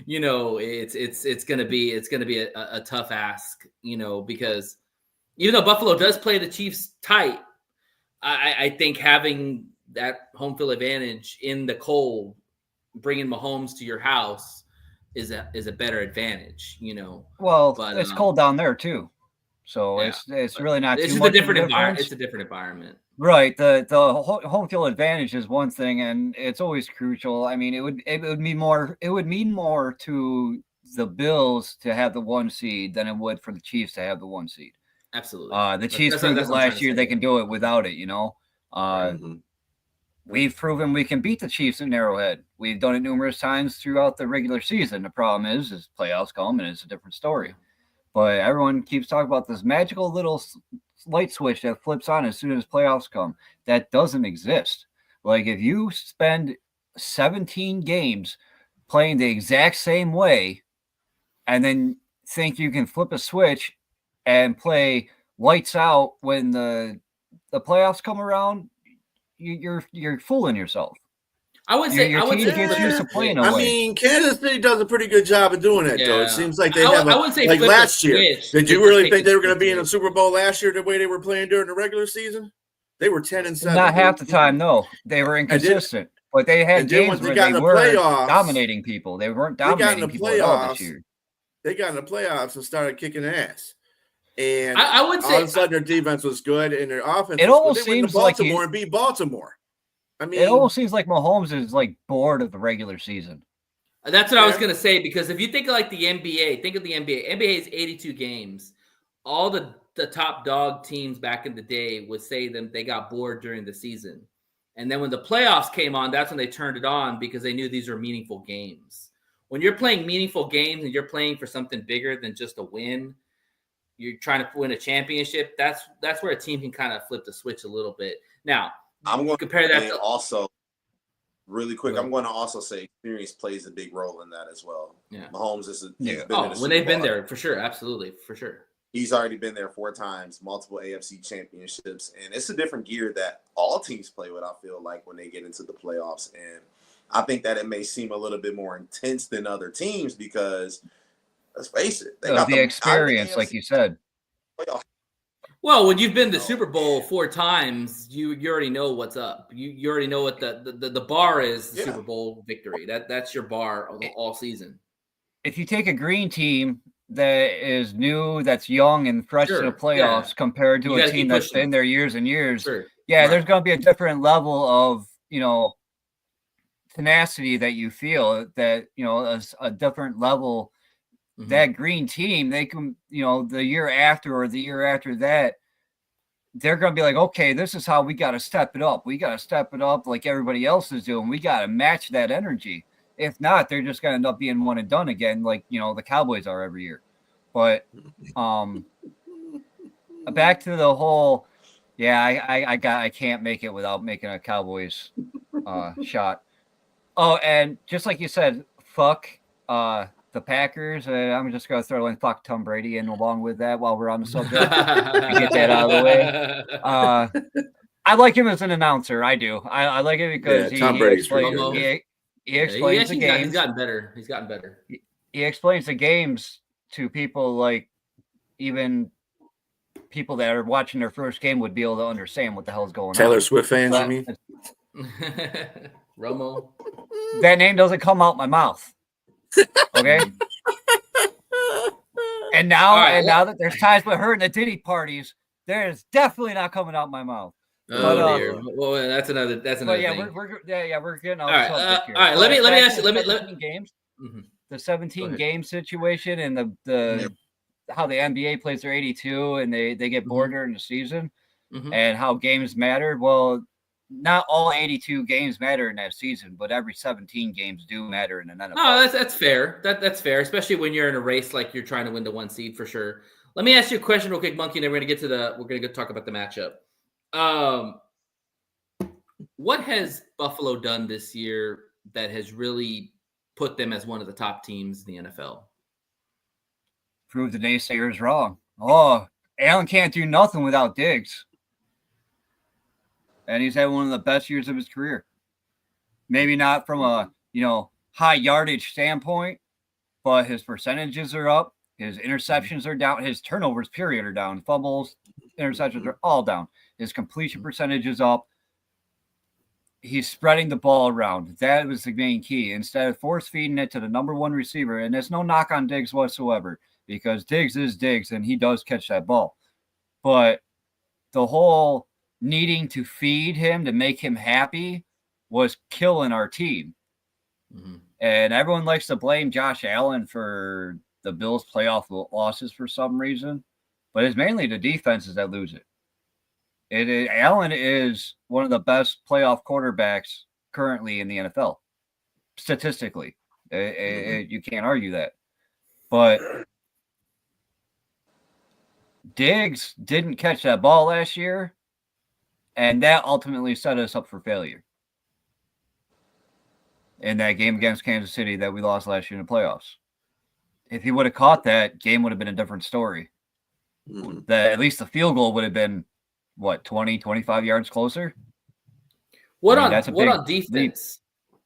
it's gonna be a tough ask, because even though Buffalo does play the Chiefs tight, I think having that home field advantage in the cold, bringing Mahomes to your house is a better advantage, Well, but it's cold down there too, so it's really not. It's too a different environment. It's a different environment. Right. The home field advantage is one thing, and it's always crucial. I mean, it would mean more. It would mean more to the Bills to have the 1 seed than it would for the Chiefs to have the 1 seed. Absolutely. The Chiefs proved it last year; they can do it without it. We've proven we can beat the Chiefs in Arrowhead. We've done it numerous times throughout the regular season. The problem is playoffs come, and it's a different story. But everyone keeps talking about this magical little light switch that flips on as soon as playoffs come. That doesn't exist. Like, if you spend 17 games playing the exact same way and then think you can flip a switch and play lights out when the playoffs come around, you're fooling yourself. I would say your team gets used to playing away. I mean, Kansas City does a pretty good job of doing that, though. It seems like they have. I would say like last year. Did you really think they were going to be in the switch. Super Bowl last year the way they were playing during the regular season? They were 10-7. Not half the time, no. They were inconsistent. But they had games where they were dominating people. They weren't dominating people at all this year. They got in the playoffs and started kicking ass. And I would say all of a sudden their defense was good and their offense it was almost good. They went seems to Baltimore like and beat Baltimore. I mean, it almost seems like Mahomes is like bored of the regular season. That's what I was going to say, because if you think of like the NBA, think of the NBA. NBA is 82 games. All the top dog teams back in the day would say they got bored during the season. And then when the playoffs came on, that's when they turned it on because they knew these were meaningful games. When you're playing meaningful games and you're playing for something bigger than just a win, you're trying to win a championship, that's where a team can kind of flip the switch a little bit. Now, I'm going compare that to also really quick. I'm going to also say experience plays a big role in that as well. Yeah, Mahomes is when they've been there, for sure, absolutely, for sure. He's already been there 4 times, multiple AFC championships, and it's a different gear that all teams play with, I feel like, when they get into the playoffs. And I think that it may seem a little bit more intense than other teams because, let's face it, they got the experience, like you said. Well, when you've been to the Super Bowl 4 times, you already know what's up. You already know what the bar is, the Super Bowl victory. That's your bar all season. If you take a green team that is new, that's young and fresh to the playoffs compared to a team that's been there years and years, there's going to be a different level of, tenacity that you feel, that, a different level. Mm-hmm. That green team, they can, the year after or the year after that, they're going to be like, okay, this is how we got to step it up. We got to step it up like everybody else is doing. We got to match that energy. If not, they're just going to end up being one and done again, like, the Cowboys are every year. But back to the whole, I can't make it without making a Cowboys shot. Oh, and just like you said, fuck the Packers. I'm just going to throw in fuck Tom Brady in along with that while we're on the subject. Get that out of the way. I like him as an announcer. I do. I like it because Tom Brady's he explains the games. He's gotten better. He's gotten better. He explains the games to people, like even people that are watching their first game would be able to understand what the hell's going on. Taylor Swift fans, you mean? Romo. That name doesn't come out my mouth. Okay. And now, now that there's ties with her and the Diddy parties, there is definitely not coming out my mouth. Oh dear. Well, that's another thing. We're getting off the subject here. All right. Let me ask you. Let me games. Mm-hmm. The 17 game situation and the how the NBA plays their 82 and they get bored during the season, and how games matter. Well, not all 82 games matter in that season, but every 17 games do matter in an NFL. No, that's fair. That's fair, especially when you're in a race like you're trying to win the 1 seed for sure. Let me ask you a question real quick, Monkey, and then we're gonna talk about the matchup. What has Buffalo done this year that has really put them as one of the top teams in the NFL? Prove the naysayers wrong. Oh, Allen can't do nothing without Diggs. And he's had one of the best years of his career. Maybe not from a, high yardage standpoint, but his percentages are up. His interceptions are down. His turnovers, period, are down. Fumbles, interceptions are all down. His completion percentage is up. He's spreading the ball around. That was the main key. Instead of force feeding it to the number one receiver, and there's no knock on Diggs whatsoever, because Diggs is Diggs, and he does catch that ball. But the whole needing to feed him to make him happy was killing our team. Mm-hmm. And everyone likes to blame Josh Allen for the Bills' playoff losses for some reason, but it's mainly the defenses that lose it. Allen is one of the best playoff quarterbacks currently in the NFL, statistically. You can't argue that. But Diggs didn't catch that ball last year, and that ultimately set us up for failure in that game against Kansas City that we lost last year in the playoffs. If he would have caught that, game would have been a different story. At least the field goal would have been, 20, 25 yards closer? What on defense?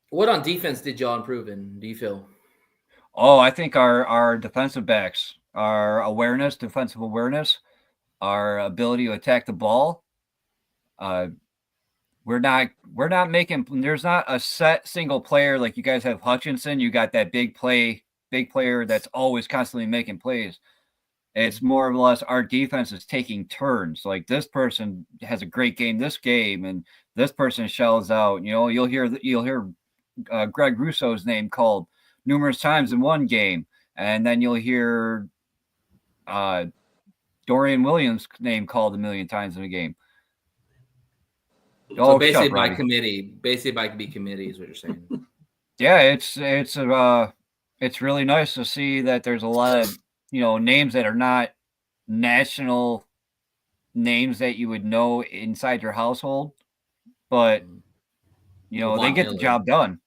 What on defense did y'all improve in, do you feel? Oh, I think our defensive backs, our defensive awareness, our ability to attack the ball, We're not making. There's not a set single player like you guys have Hutchinson. You got that big player that's always constantly making plays. It's more or less our defense is taking turns. Like this person has a great game this game, and this person shells out. You know, you'll hear Greg Russo's name called numerous times in one game, and then you'll hear Dorian Williams' name called a million times in a game. So basically by committee, committee is what you're saying. Yeah, it's really nice to see that there's a lot of names that are not national names that you would know inside your household, but they get the job done.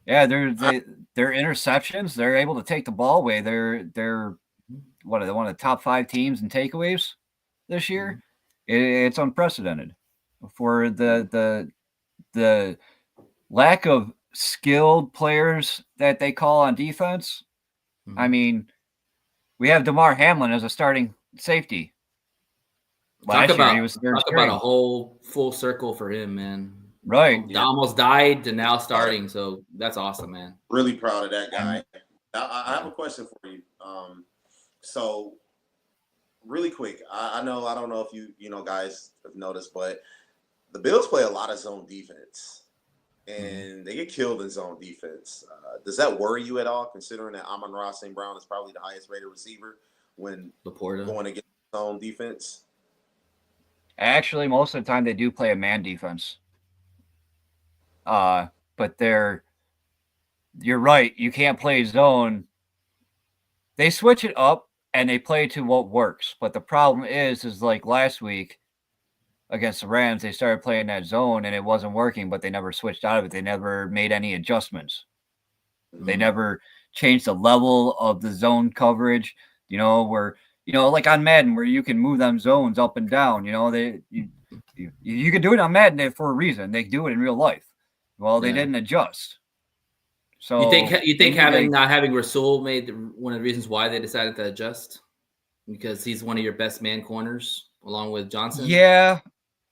Yeah, their interceptions, they're able to take the ball away. They're one of the top 5 teams in takeaways this year. It's unprecedented for the lack of skilled players that they call on defense. I mean, we have DeMar Hamlin as a starting safety. Talk about a whole full circle for him, man. Right. Almost died to now starting, so that's awesome, man. Really proud of that guy. I have a question for you. So really quick, I don't know if you guys have noticed, but the Bills play a lot of zone defense, and they get killed in zone defense. Does that worry you at all, considering that Amon-Ra St. Brown is probably the highest rated receiver when going against zone defense? Actually, most of the time they do play a man defense. But you're right. You can't play zone. They switch it up and they play to what works. But the problem is like last week against the Rams, they started playing that zone and it wasn't working, but they never switched out of it. They never made any adjustments. They never changed the level of the zone coverage, where, like on Madden, where you can move them zones up and down, you can do it on Madden for a reason. They do it in real life. Well, they didn't adjust. So you think not having Rasul made one of the reasons why they decided to adjust, because he's one of your best man corners along with Johnson? Yeah,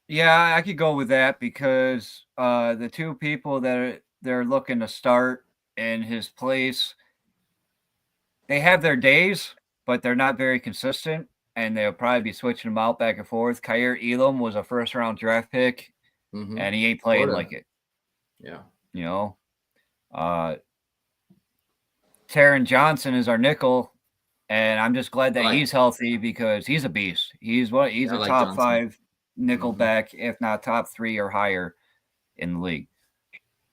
I could go with that because the two people that they're looking to start in his place, they have their days, but they're not very consistent, and they'll probably be switching them out back and forth. Kaiir Elam was a first-round draft pick, and he ain't playing like it. Yeah. Taron Johnson is our nickel, and I'm just glad that he's healthy because he's a beast. He's a top Johnson. 5 nickel back, if not top 3 or higher in the league.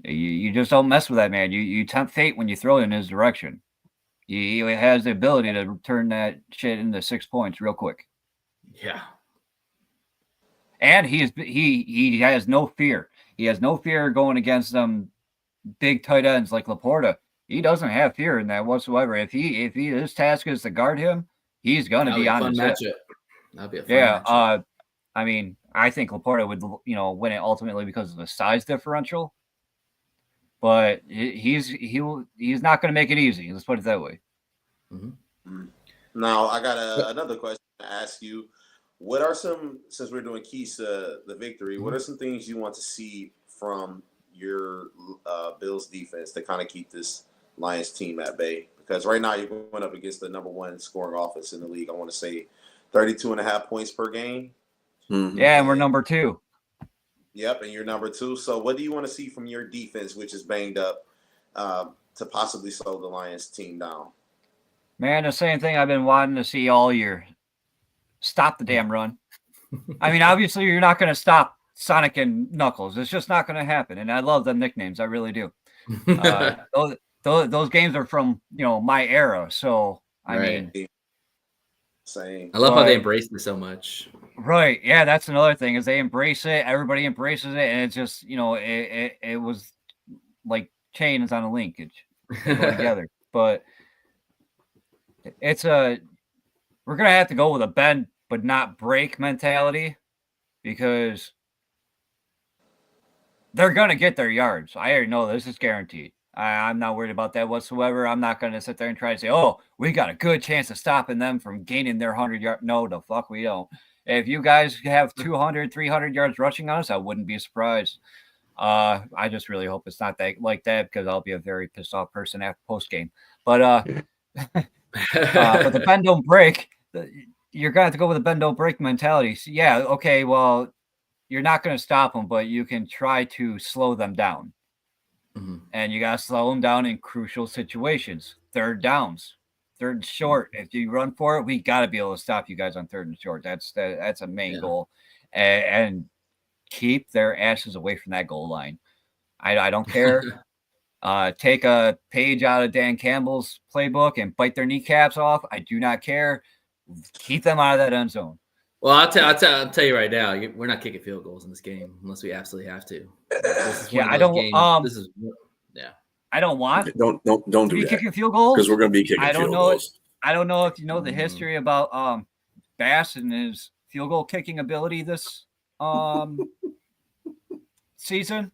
You just don't mess with that man. You tempt fate when you throw it in his direction. He has the ability to turn that shit into 6 points real quick. Yeah. And he has no fear. He has no fear going against them big tight ends like Laporta. He doesn't have fear in that whatsoever. If his task is to guard him, he's gonna be on his matchup. That'd be a fun matchup. I mean, I think Laporta would win it ultimately because of the size differential. But he's not going to make it easy. Let's put it that way. Now I got another question to ask you. What are since we're doing keys to the victory, what are some things you want to see from your Bills defense to kind of keep this Lions team at bay? Because right now you're going up against the number 1 scoring offense in the league. I want to say 32.5 points per game. Yeah, and we're number 2. Yep, and you're number 2. So what do you want to see from your defense, which is banged up, to possibly slow the Lions team down? Man, the same thing I've been wanting to see all year. Stop the damn run. I mean, obviously you're not going to stop Sonic and Knuckles. It's just not going to happen. And I love the nicknames. I really do. Those games are from, my era. So, I mean. Same. I love how they embrace it so much. Right. Yeah, that's another thing is they embrace it. Everybody embraces it. And it's just, it was like chains on a linkage. They go together. But we're going to have to go with a bend but not break mentality because they're going to get their yards. I already know this is guaranteed. I'm not worried about that whatsoever. I'm not going to sit there and try to say, oh, we got a good chance of stopping them from gaining their 100 yards. No, the fuck we don't. If you guys have 200, 300 yards rushing on us, I wouldn't be surprised. I just really hope it's not that like that because I'll be a very pissed off person after post game. But but the bend don't break. You're gonna have to go with a bend don't break mentality. So, yeah, okay. Well, you're not gonna stop them, but you can try to slow them down. And you gotta slow them down in crucial situations. Third downs, third and short. If you run for it, we gotta be able to stop you guys on third and short. That's a main goal, and keep their asses away from that goal line. I don't care. Take a page out of Dan Campbell's playbook and bite their kneecaps off. I do not care. Keep them out of that end zone. Well, I'll tell you right now, we're not kicking field goals in this game unless we absolutely have to. This is I don't. I don't want. Don't do that. Kicking field goals because we're going to be kicking field goals. I don't know if you know the history about Bass and his field goal kicking ability this season,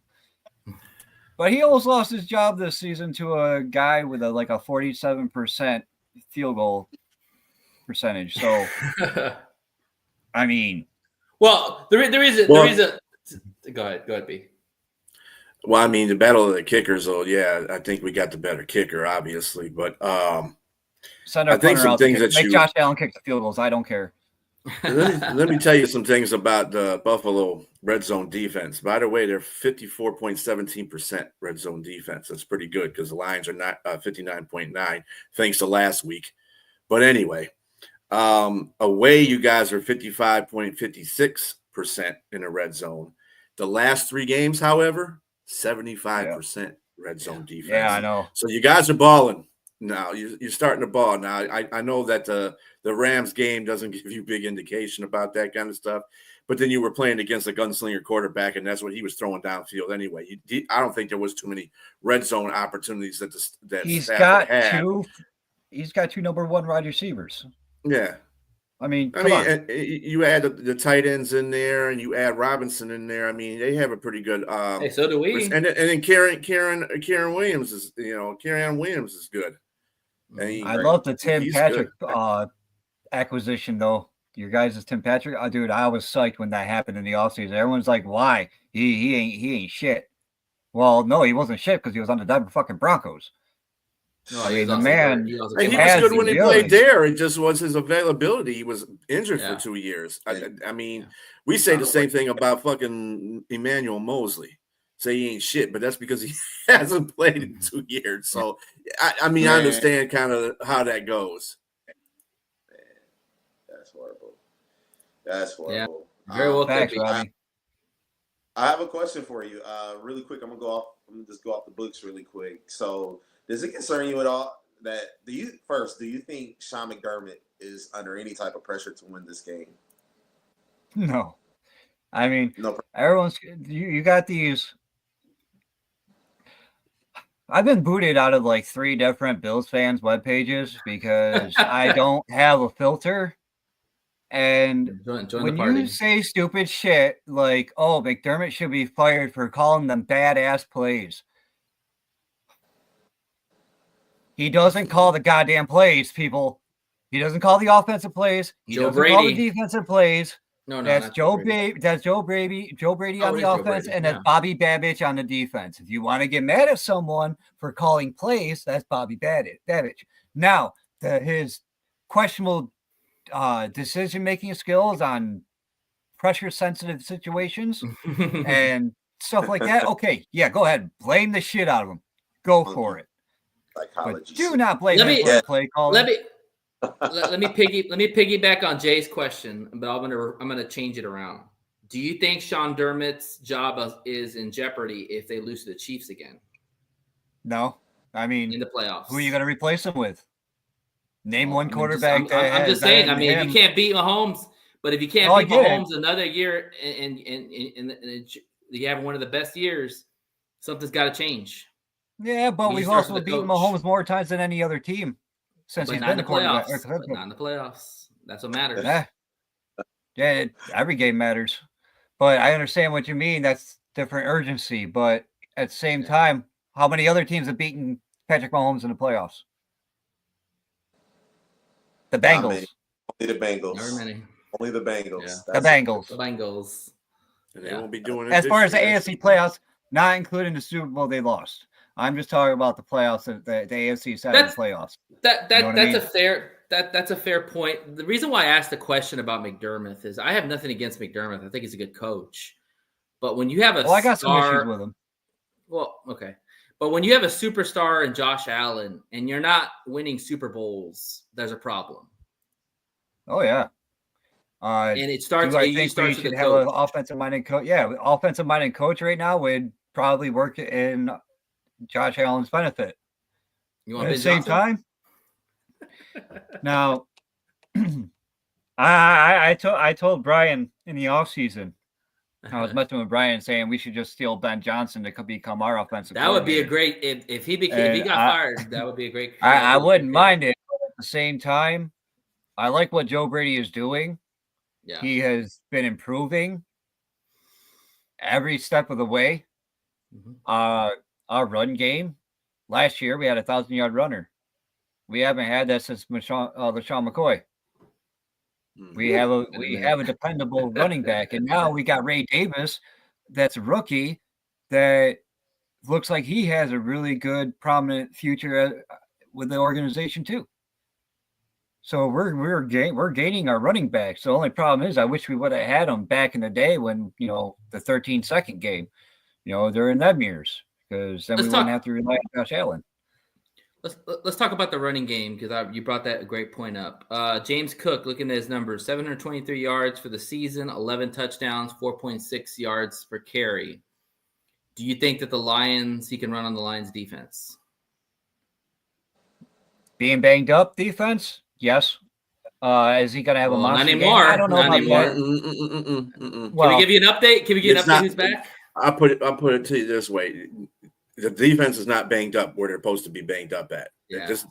but he almost lost his job this season to a guy with a 47% field goal percentage. So. I mean, well, there is a. Go ahead, B. Well, I mean, the battle of the kickers, though, yeah, I think we got the better kicker, obviously, but send our punter out to make Josh Allen kick the field goals. I don't care. let me tell you some things about the Buffalo red zone defense. By the way, they're 54.17% red zone defense. That's pretty good because the Lions are not 59.9, thanks to last week. But anyway. Away, you guys are 55.56% in the red zone. The last 3 games, however, 75% red zone defense. Yeah, I know. So you guys are balling now. You're starting to ball now. I know that the Rams game doesn't give you big indication about that kind of stuff, but then you were playing against a gunslinger quarterback, and that's what he was throwing downfield anyway. I don't think there was too many red zone opportunities that he's got two. He's got 2 number 1 wide receivers. Yeah. I mean, you add the tight ends in there, and you add Robinson in there. I mean, they have a pretty good. Hey, so do we. And then Karen Williams is, Karen Williams is good. I love the Tim Patrick acquisition, though. Your guys is Tim Patrick. Dude, I was psyched when that happened in the offseason. Everyone's like, "Why? He ain't shit." Well, no, he wasn't shit because he was on the Denver fucking Broncos. No, I mean, the man. He was good when he played there. It just was his availability. He was injured for 2 years. I mean, we say the same thing about fucking Emmanuel Mosley. Say he ain't shit, but that's because he hasn't played in 2 years. So, I mean, I understand kind of how that goes. Man, that's horrible. That's horrible. Yeah. Very well. Thanks, Robbie. I have a question for you. Really quick. I'm gonna just go off the books really quick. So. Does it concern you at all that do you think Sean McDermott is under any type of pressure to win this game? No. I mean, everyone's you got these. I've been booted out of 3 different Bills fans web pages because I don't have a filter. And join when you say stupid shit like, "Oh, McDermott should be fired for calling them badass plays." He doesn't call the goddamn plays, people. He doesn't call the offensive plays. He doesn't call the defensive plays. No, that's Joe Brady. That's Joe Brady on the offense, and that's Bobby Babich on the defense. If you want to get mad at someone for calling plays, that's Bobby Babich. Now, his questionable decision-making skills on pressure-sensitive situations and stuff like that. Okay, yeah, go ahead. Blame the shit out of him. Go for it. Psychology. But do not blame me for play calling. Let me piggyback on Jay's question, but I'm gonna change it around. Do you think Sean Dermott's job is in jeopardy if they lose to the Chiefs again? No, I mean in the playoffs. Who are you gonna replace him with? Name one quarterback. I'm just saying. I mean, if you can't beat Mahomes, but if you can't beat Mahomes another year, and you have one of the best years, something's got to change. Yeah, but we've also beaten Mahomes more times than any other team since he's been the quarterback. But not in the playoffs. That's what matters. Yeah, every game matters. But I understand what you mean. That's different urgency. But at the same time, how many other teams have beaten Patrick Mahomes in the playoffs? The Bengals. The Bengals. Never many. Only the Bengals. Yeah. The Bengals. The Bengals. And they won't be doing it As far as the year. AFC playoffs, not including the Super Bowl they lost. I'm just talking about the playoffs, the AFC side of the playoffs. That's a fair point. The reason why I asked the question about McDermott is I have nothing against McDermott. I think he's a good coach. But when you have I got some issues with him. Well, okay. But when you have a superstar in Josh Allen and you're not winning Super Bowls, there's a problem. Oh, yeah. And it starts. I think we should have an offensive-minded coach. Yeah, offensive-minded coach right now would probably work in Josh Allen's benefit. You want at the same time? Now, I told Brian in the offseason, I was messing with Brian saying we should just steal Ben Johnson to become our offensive. That would be a great if he got fired. That would be a great. I wouldn't mind it. But at the same time, I like what Joe Brady is doing. Yeah, he has been improving every step of the way. Mm-hmm. Our run game last year, we had a 1,000-yard runner. We haven't had that since LaShawn McCoy. We have a dependable running back, and now we got Ray Davis, that's a rookie, that looks like he has a really good, prominent future with the organization too. So we're gaining our running backs. The only problem is I wish we would have had them back in the day when the 13-second game, they're in them years, because then we wouldn't have to rely on Josh Allen. Let's talk about the running game, because you brought that great point up. James Cook, looking at his numbers, 723 yards for the season, 11 touchdowns, 4.6 yards per carry. Do you think that he can run on the Lions defense? Being banged up defense? Yes. Is he going to have a monster game? I don't know about that. Well, can we give you an update? Who's back? I'll put it to you this way. The defense is not banged up where they're supposed to be banged up at. Yeah, this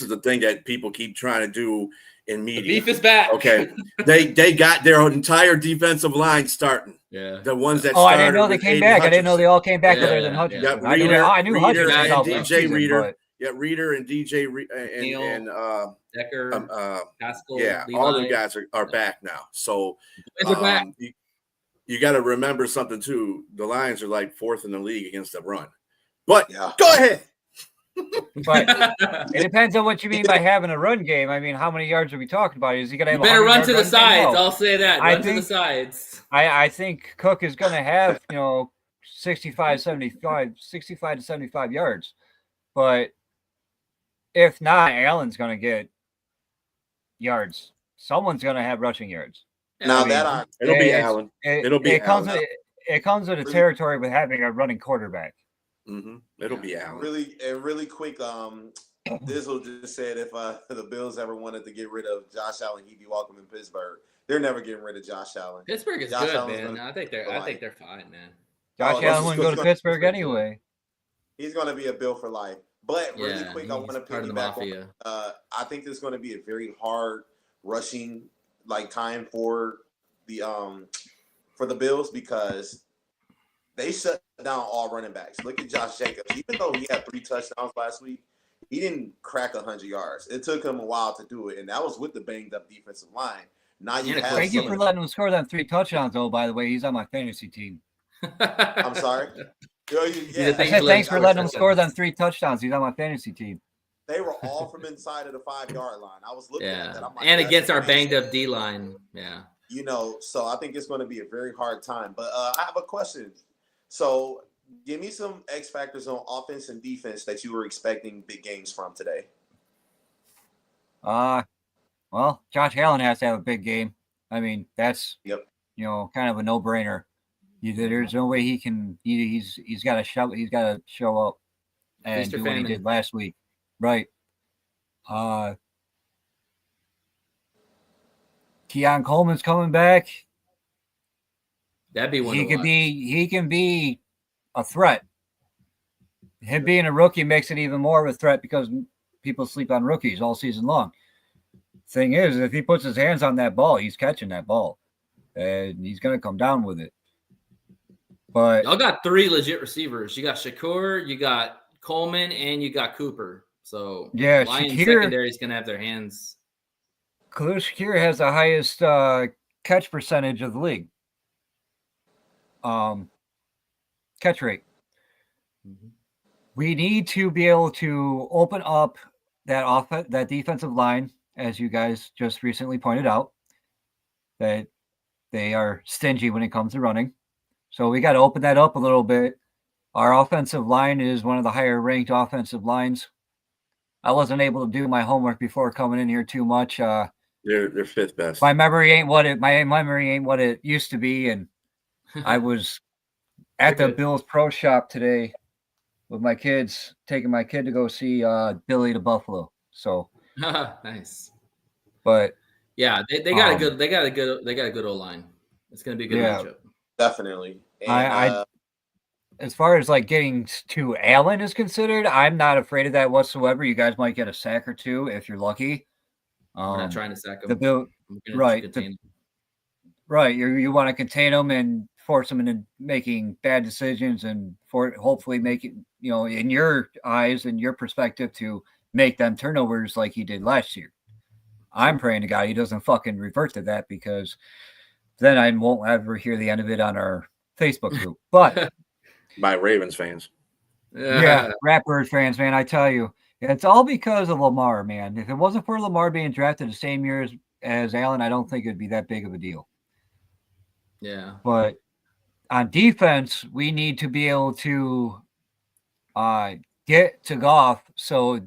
is the thing that people keep trying to do in media. The beef is back. Okay. they got their entire defensive line starting. Yeah. The ones that I didn't know they came back. Hutchinson. I didn't know they all came back other than Hutchinson. Yeah, I knew Hutchinson and was DJ Reader. Yeah, Reader and DJ and Decker, Pascal. Yeah, Levi. all the guys are back now. So back. You got to remember something too. The Lions are like 4th in the league against the run. But go ahead. But it depends on what you mean by having a run game. I mean, how many yards are we talking about? Is he going to have? You better run to the sides. No. I'll say that. Run to the sides. I think Cook is going to have 65 to 75 yards, but if not, Allen's going to get yards. Someone's going to have rushing yards. Now it'll be Allen. It comes with the territory with having a running quarterback. Mm-hmm. It'll be Allen. Really quick. Dizzle just said if the Bills ever wanted to get rid of Josh Allen, he'd be welcome in Pittsburgh. They're never getting rid of Josh Allen. Pittsburgh is Josh good, Allen's man. I think they're fine, man. Josh Allen wouldn't go to Pittsburgh anyway. He's going to be a Bill for life. But really quick, I want to piggyback on. I think there's going to be a very hard rushing time for the Bills, because they shut down all running backs. Look at Josh Jacobs. Even though he had 3 touchdowns last week, he didn't crack 100 yards. It took him a while to do it, and that was with the banged up defensive line. Now you have. Thank you for letting him score them 3 touchdowns, though. By the way, he's on my fantasy team. I'm sorry. Thanks for letting him score them 3 touchdowns. He's on my fantasy team. They were all from inside of the 5-yard line. I was looking at that. I'm like, and against our banged up D line, so I think it's going to be a very hard time. But I have a question. So give me some X factors on offense and defense that you were expecting big games from today. Well, Josh Allen has to have a big game. I mean, that's kind of a no-brainer. There's no way he can. He's got to show. He's got to show up and do what he did last week, right? Keon Coleman's coming back. That'd be one. He can be a threat. Him being a rookie makes it even more of a threat, because people sleep on rookies all season long. Thing is, if he puts his hands on that ball, he's catching that ball, and he's going to come down with it. But y'all got 3 legit receivers. You got Shakur, you got Coleman, and you got Cooper. So Lions secondary is going to have their hands. Khalil Shakir has the highest catch percentage of the league. Catch rate. Mhm. We need to be able to open up that defensive line, as you guys just recently pointed out, that they are stingy when it comes to running. So we got to open that up a little bit. Our offensive line is one of the higher ranked offensive lines. I wasn't able to do my homework before coming in here too much. They're fifth best. My memory ain't what it used to be, and I was at the Bills Pro Shop today with my kids, taking my kid to go see Billy the Buffalo. So nice. But yeah, they got a good old line. It's gonna be a good matchup. Definitely. And, I as far as like getting to Allen is considered, I'm not afraid of that whatsoever. You guys might get a sack or two if you're lucky. We're not trying to sack him. The Bill, right? Right. You want to contain them and force them into making bad decisions, and hopefully make it, in your eyes and your perspective, to make them turnovers like he did last year. I'm praying to God he doesn't fucking revert to that, because then I won't ever hear the end of it on our Facebook group. But by Ravens fans. Yeah, Ratbird fans, man, I tell you, it's all because of Lamar, man. If it wasn't for Lamar being drafted the same year as Allen, I don't think it'd be that big of a deal. Yeah. But on defense, we need to be able to get to Goff so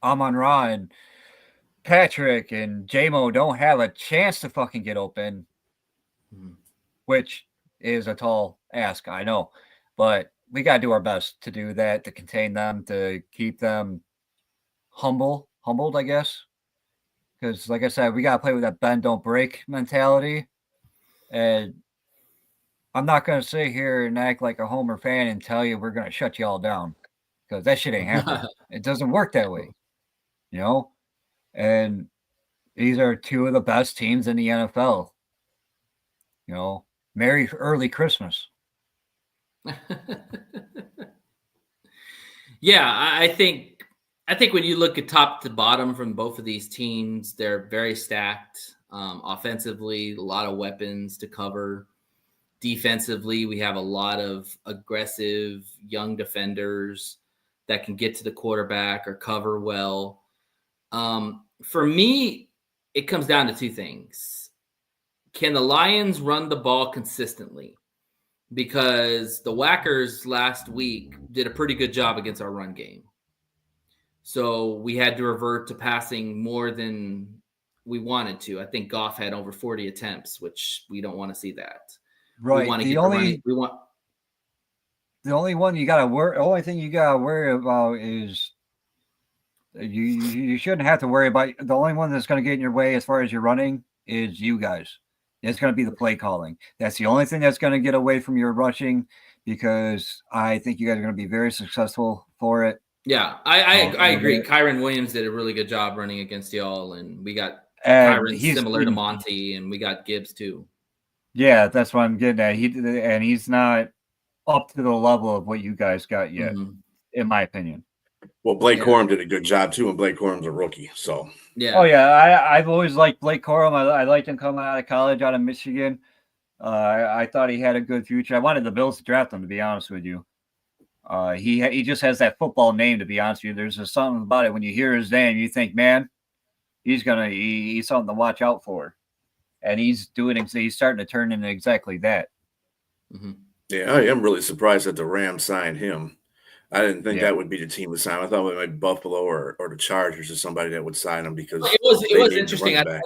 Amon-Ra and Patrick and J-Mo don't have a chance to fucking get open, which is a tall ask, I know. But we got to do our best to do that, to contain them, to keep them humbled, I guess. Because, like I said, we got to play with that bend, don't break mentality. And I'm not going to sit here and act like a Homer fan and tell you we're going to shut you all down, because that shit ain't happening. It doesn't work that way, And these are two of the best teams in the NFL. Merry early Christmas. Yeah, I think when you look at top to bottom from both of these teams, they're very stacked. Offensively, a lot of weapons to cover. Defensively, we have a lot of aggressive young defenders that can get to the quarterback or cover well. For me, it comes down to two things. Can the Lions run the ball consistently? Because the Whackers last week did a pretty good job against our run game. So we had to revert to passing more than we wanted to. I think Goff had over 40 attempts, which we don't want to see that. Right. We want to the only thing you gotta worry about is you shouldn't have to worry about. The only one that's going to get in your way as far as your running is you guys. It's going to be the play calling. That's the only thing that's going to get away from your rushing, because I think you guys are going to be very successful for it. Yeah, I agree. Kyron Williams did a really good job running against y'all, and we got Kyron similar to Monty, and we got Gibbs too. Yeah, that's what I'm getting at. He's not up to the level of what you guys got yet, in my opinion. Well, Blake Corum did a good job too, and Blake Corum's a rookie, so yeah. Oh yeah, I've always liked Blake Corum. I liked him coming out of college, out of Michigan. I thought he had a good future. I wanted the Bills to draft him, to be honest with you. He just has that football name, to be honest with you. There's just something about it. When you hear his name, you think, man, he's something to watch out for. And he's starting to turn into exactly that. Mm-hmm. Yeah, I am really surprised that the Rams signed him. I didn't think that would be the team to sign. I thought it might be Buffalo or the Chargers or somebody that would sign him, because it was interesting. I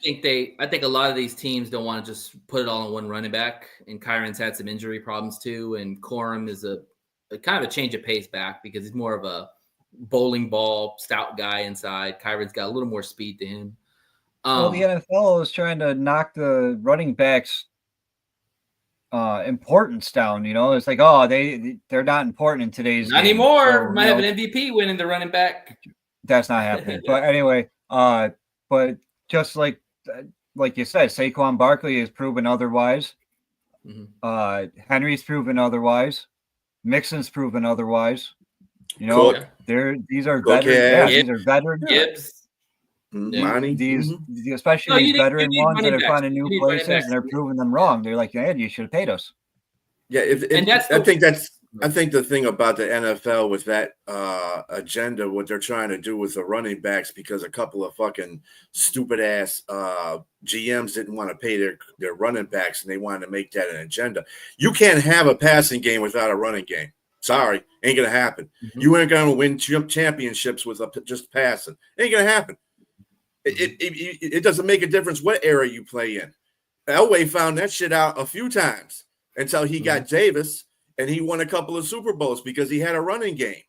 think a lot of these teams don't want to just put it all on one running back. And Kyron's had some injury problems too, and Corum is a kind of a change of pace back, because he's more of a bowling ball stout guy inside. Kyron's got a little more speed to him. Well, the NFL is trying to knock the running backs importance down. It's like, they're not important in today's not game. Anymore. So, might have an MVP winning the running back. That's not happening. But anyway, but just like you said, Saquon Barkley has proven otherwise. Mm-hmm. Henry's proven otherwise. Mixon's proven otherwise. These are veterans. These are veterans. Gibbs. Money. These, Mm-hmm. especially No, these veteran ones that are backs. finding new places and they're proving them wrong. They're like, man, you should have paid us. Yeah, I think the thing about the NFL with that agenda, what they're trying to do with the running backs, because a couple of fucking stupid ass GMs didn't want to pay their running backs, and they wanted to make that an agenda. You can't have a passing game without a running game. Sorry, ain't gonna happen. Mm-hmm. You ain't gonna win championships with just passing. Ain't gonna happen. It doesn't make a difference what era you play in. Elway found that shit out a few times until he got Davis, and he won a couple of Super Bowls because he had a running game.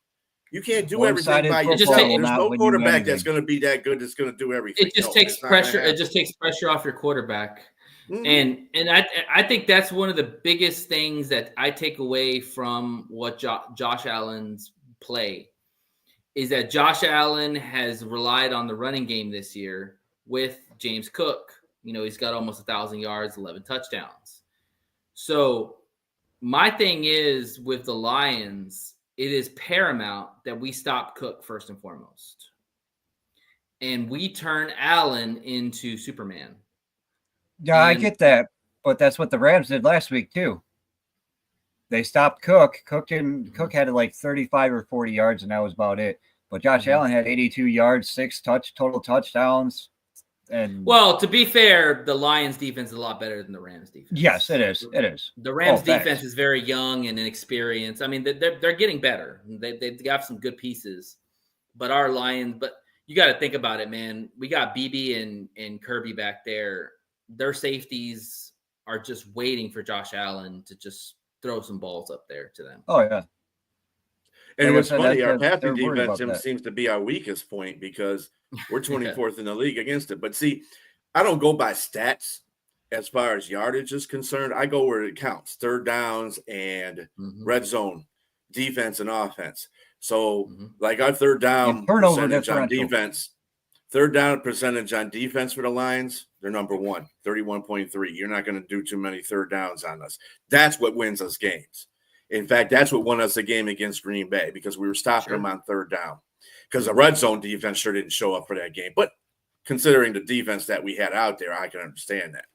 You can't do everything by yourself. There's no quarterback that's going to be that good that's going to do everything. It just takes pressure. It just takes pressure off your quarterback. Mm-hmm. And I think that's one of the biggest things that I take away from what Josh Allen's play is that Josh Allen has relied on the running game this year with James Cook. You know, he's got almost 1,000 yards, 11 touchdowns. So my thing is with the Lions, it is paramount that we stop Cook first and foremost. And we turn Allen into Superman. Yeah, I get that. But that's what the Rams did last week too. They stopped Cook. Cook had like 35 or 40 yards, and that was about it. But Josh Allen had 82 yards, 6 total touchdowns. And well, to be fair, the Lions defense is a lot better than the Rams defense. Yes, it is. It is. The Rams defense is very young and inexperienced. I mean, they're getting better. They've got some good pieces, but our Lions. But you got to think about it, man. We got BB and Kirby back there. Their safeties are just waiting for Josh Allen to just throw some balls up there to them. Oh yeah. And what's funny, our passing defense seems to be our weakest point because we're 24th in the league against it. But see, I don't go by stats as far as yardage is concerned. I go where it counts, third downs and red zone, defense and offense. So like our third down percentage on defense, third down percentage on defense for the Lions, they're number 1, 31.3. You're not going to do too many third downs on us. That's what wins us games. In fact, that's what won us the game against Green Bay because we were stopping them on third down because the red zone defense sure didn't show up for that game. But considering the defense that we had out there, I can understand that.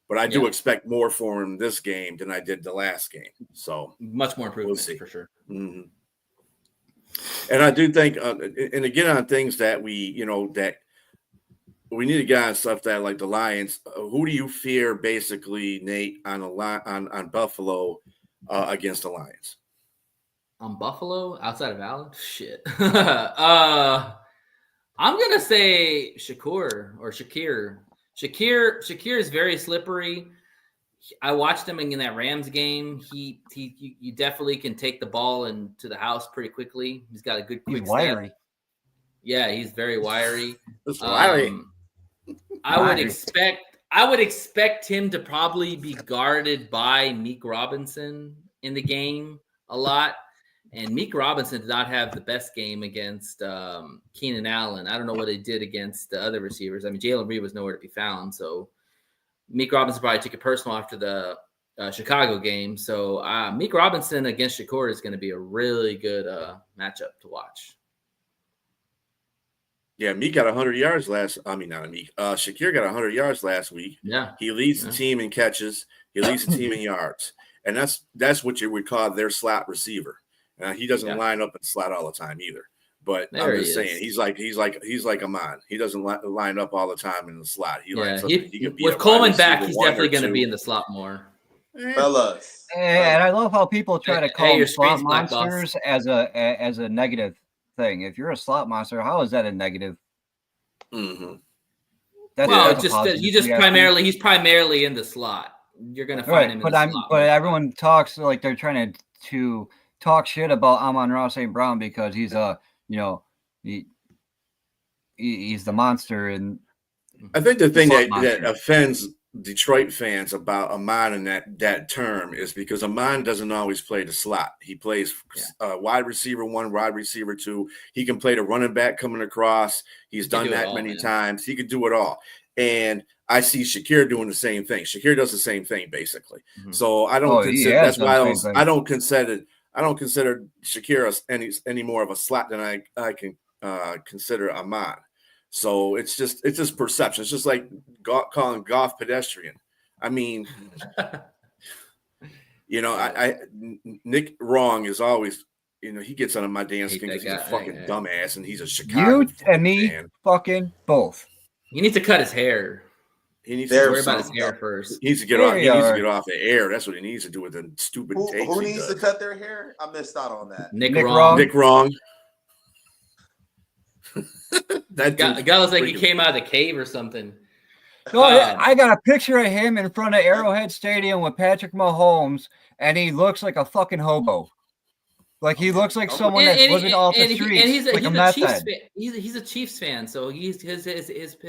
But I do expect more for him this game than I did the last game. So much more improvement for sure. Mm-hmm. And I do think, and again, on things that we need to get on stuff that like the Lions. Who do you fear, basically, Nate, on Buffalo? Against the Lions. On Buffalo, outside of Allen? Shit. I'm gonna say Shakir. Shakir is very slippery. I watched him in that Rams game. You definitely can take the ball into the house pretty quickly. He's got a good quick wiry. Step. Yeah, he's very wiry. Wiry. I would expect him to probably be guarded by Meek Robinson in the game a lot. And Meek Robinson did not have the best game against Keenan Allen. I don't know what he did against the other receivers. I mean, Jalen Reed was nowhere to be found. So Meek Robinson probably took it personal after the Chicago game. So Meek Robinson against Shakur is going to be a really good matchup to watch. Yeah, Meek got 100 yards Shakir got 100 yards last week. Yeah. He leads the team in catches. He leads the team in yards. And that's what you would call their slot receiver. He doesn't line up and slot all the time either. But I'm just saying, he's like Amon. He doesn't line up all the time in the slot. He could be with Coleman back, he's definitely going to be in the slot more. Fellas. And I love how people try to call them slot monsters as a negative thing. If you're a slot monster, how is that a negative? Mm-hmm. He's primarily in the slot. You're gonna find him in the slot. But everyone talks like they're trying to talk shit about Amon-Ra St. Brown because he's he's the monster. And I think the thing that offends Detroit fans about Amon in that term is because Amon doesn't always play the slot. He plays wide receiver 1, wide receiver 2. He can play the running back coming across. He's done that many times. He could do it all. And I see Shakir doing the same thing. Shakir does the same thing basically. Mm-hmm. So I don't consider that's why I don't consider Shakir any more of a slot than I can consider Amon. So it's just perception. It's just like calling golf pedestrian. I mean, you know, Nick Wrong is always, you know, he gets under my damn skin because he's a fucking dumbass and he's a Chicago You and me fan. fucking both. He needs to cut his hair. He needs to to worry about his hair first. He needs to get off. He needs to get off the air. That's what he needs to do with the stupid takes. Who needs to cut their hair? I missed out on that. Nick Wrong. Nick Wrong. That guy looks like he came out of the cave or something. No, I got a picture of him in front of Arrowhead Stadium with Patrick Mahomes, and he looks like a fucking hobo. Like he looks like someone that's living off the streets. And he's like a meth Chiefs head. fan. He's a Chiefs fan, so he's his opinions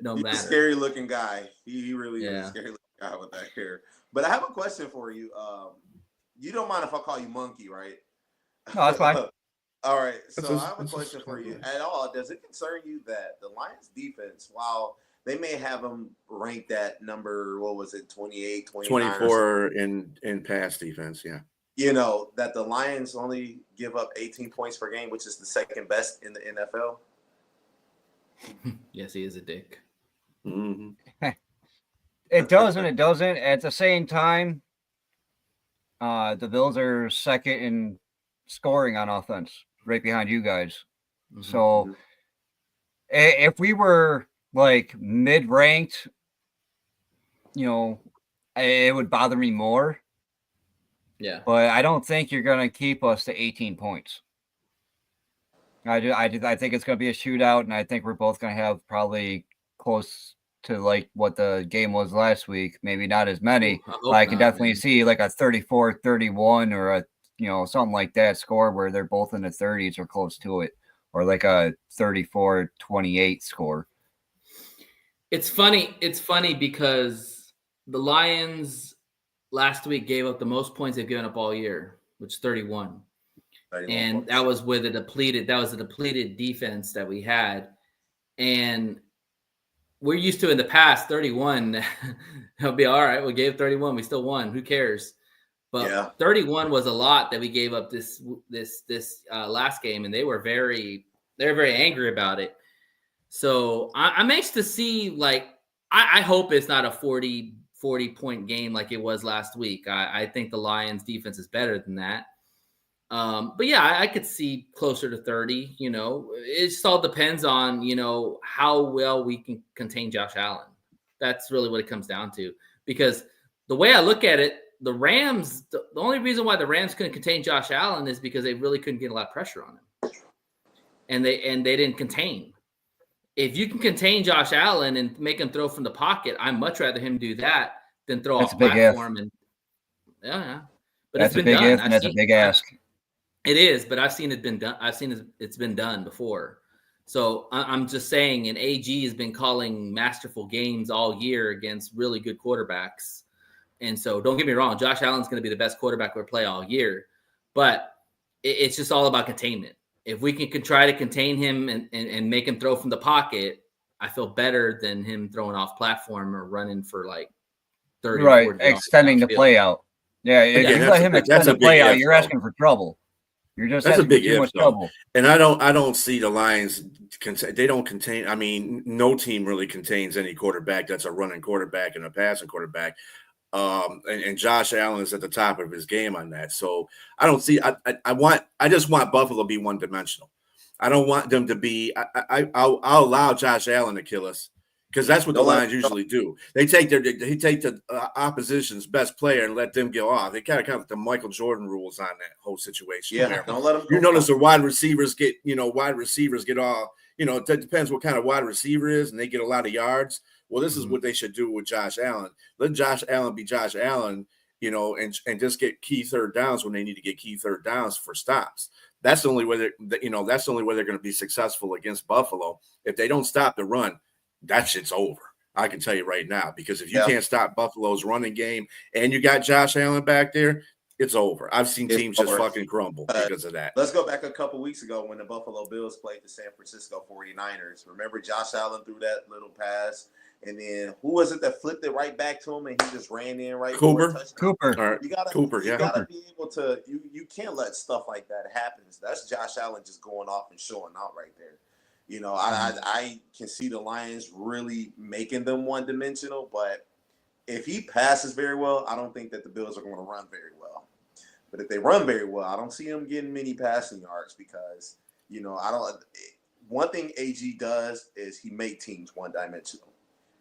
don't matter. He's a scary looking guy. He really is a scary looking guy with that hair. But I have a question for you. You don't mind if I call you Monkey, right? No, that's fine. All right. So I have a question for you. At all, does it concern you that the Lions defense, while they may have them ranked at number, what was it, 28, 29? 24 in pass defense, yeah. You know, that the Lions only give up 18 points per game, which is the second best in the NFL? Yes, he is a dick. Mm-hmm. It does and it doesn't. At the same time, the Bills are second in scoring on offense, right behind you guys. Mm-hmm. So if we were like mid-ranked, you know, it would bother me more. Yeah. But I don't think you're going to keep us to 18 points. I think it's going to be a shootout, and I think we're both going to have probably close to like what the game was last week. Maybe not as many. But I can definitely see like a 34-31 or a, you know, something like that score where they're both in the 30s or close to it, or like a 34-28 score. It's funny. It's funny because the Lions last week gave up the most points they've given up all year, which is 31. And that was with a depleted defense that we had. And we're used to in the past 31. It'll be all right. We gave 31. We still won. Who cares? But 31 was a lot that we gave up this last game, and they were very angry about it. So I'm anxious to see, like, I hope it's not a 40 point game like it was last week. I think the Lions defense is better than that. But yeah, I could see closer to 30, you know. It just all depends on, you know, how well we can contain Josh Allen. That's really what it comes down to. Because the way I look at it, the Rams, the only reason why the Rams couldn't contain Josh Allen is because they really couldn't get a lot of pressure on him. And they didn't contain. If you can contain Josh Allen and make him throw from the pocket, I'd much rather him do that than throw off platform. And yeah. But that's a big if, and that's a big ask. It is, but I've seen it been done. It's been done before. So I'm just saying, and AG has been calling masterful games all year against really good quarterbacks. And so don't get me wrong, Josh Allen's going to be the best quarterback we'll play all year. But it's just all about containment. If we can try to contain him and make him throw from the pocket, I feel better than him throwing off platform or running for like 30. Right, extending the play out. Yeah, if you let him extend the play out, you're asking for trouble. You're just that's a big too much trouble. And I don't see the Lions. They don't contain. I mean, no team really contains any quarterback that's a running quarterback and a passing quarterback. And Josh Allen is at the top of his game on that. So I don't see. I just want Buffalo to be one dimensional. I don't want them to be. I'll allow Josh Allen to kill us. Because that's what the Lions usually do. They take the opposition's best player and let them go off. They kind of the Michael Jordan rules on that whole situation. Yeah, don't let them. You notice the wide receivers get all. You know, it depends what kind of wide receiver is, and they get a lot of yards. Well, this is what they should do with Josh Allen. Let Josh Allen be Josh Allen. You know, and just get key third downs when they need to get key third downs for stops. That's the only way they're going to be successful against Buffalo. If they don't stop the run, that shit's over. I can tell you right now, because if you can't stop Buffalo's running game and you got Josh Allen back there, it's over. I've seen teams just fucking crumble because of that. Let's go back a couple weeks ago when the Buffalo Bills played the San Francisco 49ers. Remember Josh Allen threw that little pass And then who was it that flipped it right back to him and he just ran in right for a touchdown? Cooper. All right. You gotta be able to. You can't let stuff like that happen. That's Josh Allen just going off and showing out right there. You know, I can see the Lions really making them one dimensional, but if he passes very well, I don't think that the Bills are going to run very well. But if they run very well, I don't see him getting many passing yards because, you know, one thing AG does is he make teams one dimensional.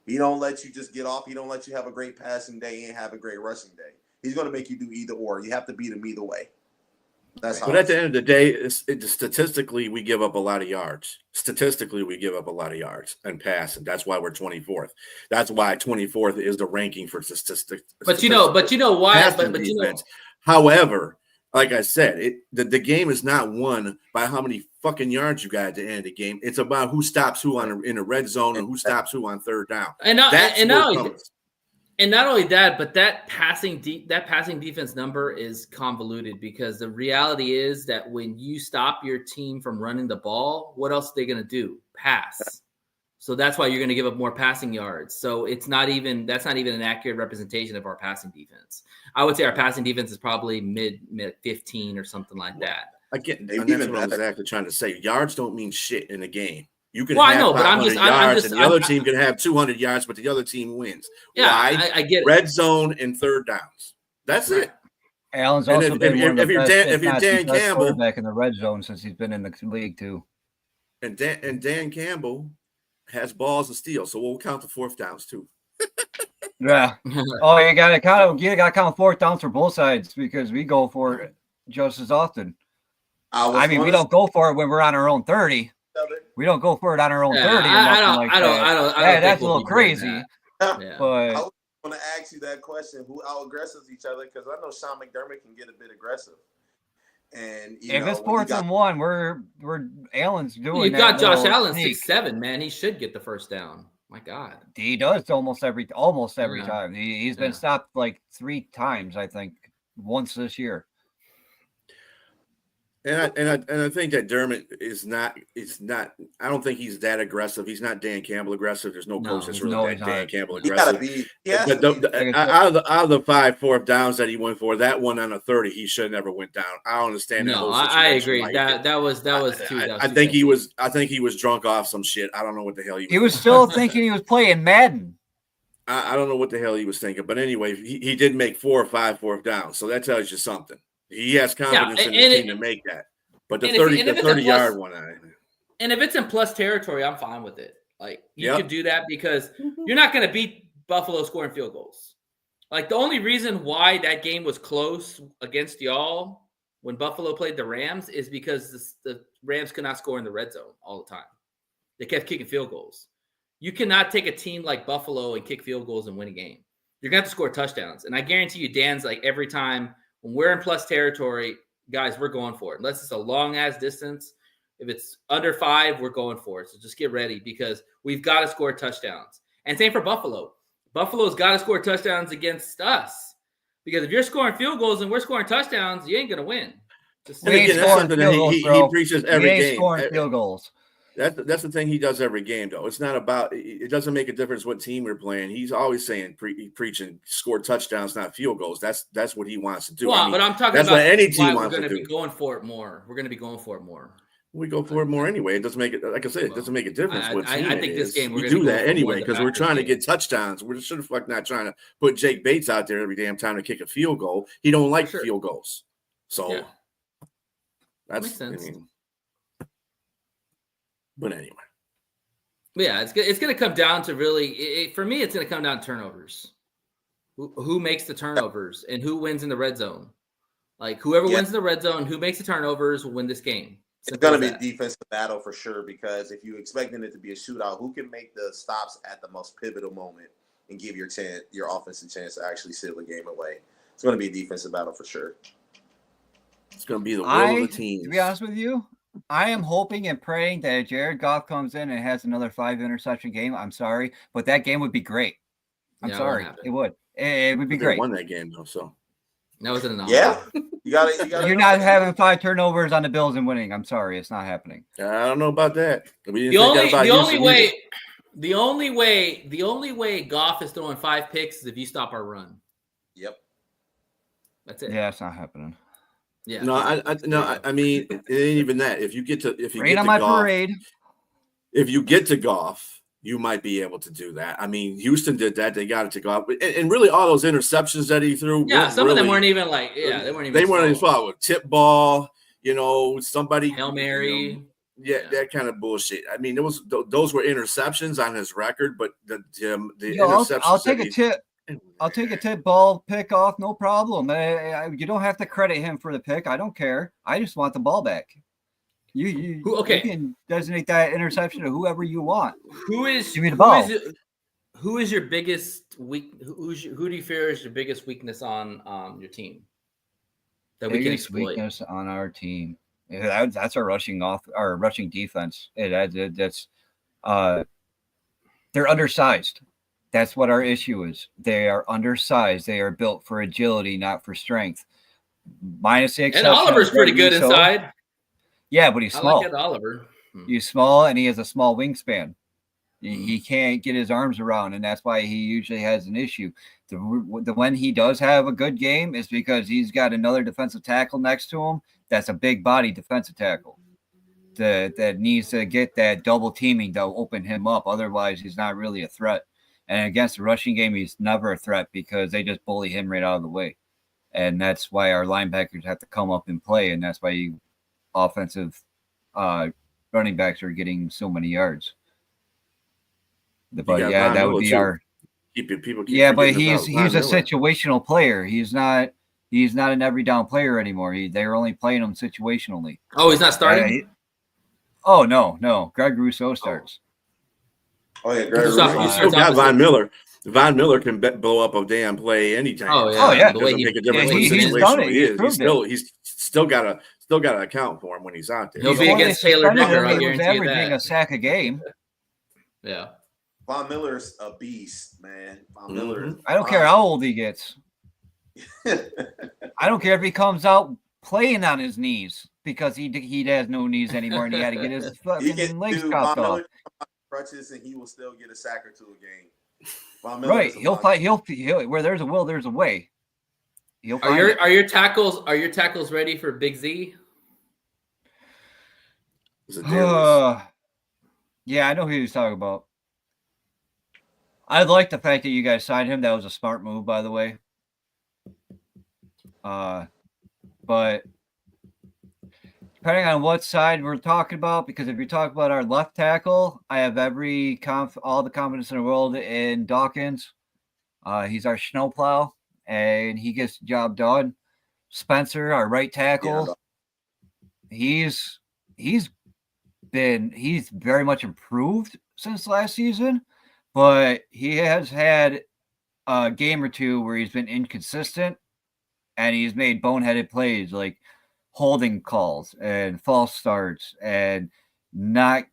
He don't let you just get off. He don't let you have a great passing day and have a great rushing day. He's going to make you do either or. You have to beat him either way. That's how. But at the end of the day, statistically, we give up a lot of yards. Statistically, we give up a lot of yards and pass, and that's why we're 24th. That's why 24th is the ranking for statistics. But you know why? But you know. However, like I said, the game is not won by how many fucking yards you got at the end of the game. It's about who stops who in the red zone and who stops who on third down. And not only that, but that passing defense number is convoluted because the reality is that when you stop your team from running the ball, what else are they going to do? Pass. So that's why you're going to give up more passing yards. So that's not even an accurate representation of our passing defense. I would say our passing defense is probably mid 15 or something like that. Again, that's what I was actually trying to say. Yards don't mean shit in a game. You can have I know, but I'm and the other team can have 200 yards, but the other team wins. Yeah, Why? I get it. Red zone and third downs. That's it. Allen's also been one of the best Dan Campbell quarterback in the red zone since he's been in the league too. And Dan Campbell has balls of steel, so we'll count the fourth downs too. Yeah. Oh, you got to count fourth downs for both sides because we go for it just as often. We don't go for it when we're on our own 30. We don't go for it on our own 30. I don't. That's a little crazy. But I was going to ask you that question: who out aggressives each other? Because I know Sean McDermott can get a bit aggressive. And if it's 4th and 1, we're Allen's doing. You've got Josh Allen 6'7", man. He should get the first down. My God, he does almost every time. He's been stopped like 3 times, I think, once this year. And I think that Dermott is not. I don't think he's that aggressive. He's not Dan Campbell aggressive. There's no coach that's really Dan Campbell aggressive. Out of the 5 fourth downs that he went for, that one on a 30, he should never went down. I don't understand. No, I agree. That was too. I think he was drunk off some shit. I don't know what the hell he was still thinking he was playing Madden. I don't know what the hell he was thinking, but anyway, he did make 4 or 5 fourth downs, so that tells you something. He has confidence in his team to make that. But the 30-yard one. And if it's in plus territory, I'm fine with it. Like, you could do that because you're not going to beat Buffalo scoring field goals. Like, the only reason why that game was close against y'all when Buffalo played the Rams is because the Rams could not score in the red zone all the time. They kept kicking field goals. You cannot take a team like Buffalo and kick field goals and win a game. You're going to have to score touchdowns. And I guarantee you, Dan's like every time – when we're in plus territory, guys, we're going for it. Unless it's a long-ass distance. If it's under 5, we're going for it. So just get ready because we've got to score touchdowns. And same for Buffalo. Buffalo's got to score touchdowns against us. Because if you're scoring field goals and we're scoring touchdowns, you ain't going to win. That's something that he preaches every game. Scoring field goals. That's the thing he does every game, though. It's not about – it doesn't make a difference what team we're playing. He's always saying, preaching, score touchdowns, not field goals. That's what he wants to do. Well, but I'm talking about what any team wants to do. We're going to be going for it more. We go for it more anyway. It doesn't make it – like I said, it doesn't make a difference what team I think this game we do that anyway because we're trying to get touchdowns. We're sure the fuck not trying to put Jake Bates out there every damn time to kick a field goal. He don't like field goals. So that makes sense. But anyway. Yeah, it's going to come down to really for me, it's going to come down to turnovers. Who makes the turnovers and who wins in the red zone? Like, whoever wins in the red zone, who makes the turnovers will win this game. It's going to be a defensive battle for sure because if you're expecting it to be a shootout, who can make the stops at the most pivotal moment and give your offense a chance to actually seal the game away? It's going to be a defensive battle for sure. It's going to be the will of the team. To be honest with you, I am hoping and praying that Jared Goff comes in and has another 5 interception game. I'm sorry, but that game would be great. I'm sorry, it would. It would be great. They won that game though, so that was an anomaly. Yeah, you got. You're not having 5 turnovers on the Bills and winning. I'm sorry, it's not happening. I don't know about that. The only The only way Goff is throwing 5 picks is if you stop our run. Yep. That's it. Yeah, it's not happening. Yeah. No, I mean, it ain't even that. If you get to Rain on my Goff, parade. if you get to Goff, you might be able to do that. I mean, Houston did that; they got it to Goff, and really all those interceptions that he threw. Yeah, some really, of them weren't even like. Yeah, they weren't even. They weren't even fault with tip ball. Somebody Hail Mary. Yeah, that kind of bullshit. I mean, those were interceptions on his record, but the interceptions. I'll take a tip. I'll take a tip ball pick off, no problem. You don't have to credit him for the pick. I don't care. I just want the ball back. You can designate that interception to whoever you want. Give me the ball. Who is your biggest weak? Who do you fear is your biggest weakness on your team that we can exploit? Weakness on our team. Yeah, that's our rushing defense. That's they're undersized. That's what our issue is. They are undersized. They are built for agility, not for strength. Minus the exception. And Oliver's pretty good inside. Yeah, but he's small. I like Oliver. He's small, and he has a small wingspan. He can't get his arms around, and that's why he usually has an issue. When he does have a good game is because he's got another defensive tackle next to him that's a big body defensive tackle that needs to get that double teaming to open him up. Otherwise, he's not really a threat. And against the rushing game, he's never a threat because they just bully him right out of the way. And that's why our linebackers have to come up and play, and that's why offensive running backs are getting so many yards. But yeah, that would be our. Yeah, but he's a situational player. He's not an every down player anymore. They're only playing him situationally. Oh, he's not starting. Oh no, Greg Rousseau starts. Oh yeah, Greg Rousseau. You still got Von Miller. Von Miller can blow up a damn play anytime. Oh yeah. The way make a difference he's done it. He's still got to account for him when he's out there. He'll be against Taylor Decker. I guarantee you that. Averaging a sack a game. Yeah. Von Miller's a beast, man. Von Miller. I don't care how old he gets. I don't care if he comes out playing on his knees because he has no knees anymore and he had to get his fucking legs chopped off. Crutches and he will still get a sack or two a game. Right, he'll fight. He'll where there's a will, there's a way. Are your tackles ready for Big Z? Yeah, I know who he was talking about. I like the fact that you guys signed him. That was a smart move, by the way. But depending on what side we're talking about, because if you're talking about our left tackle, I have all the confidence in the world in Dawkins. He's our snowplow, and he gets the job done. Spencer, our right tackle, he's very much improved since last season, but he has had a game or two where he's been inconsistent, and he's made boneheaded plays like holding calls and false starts and not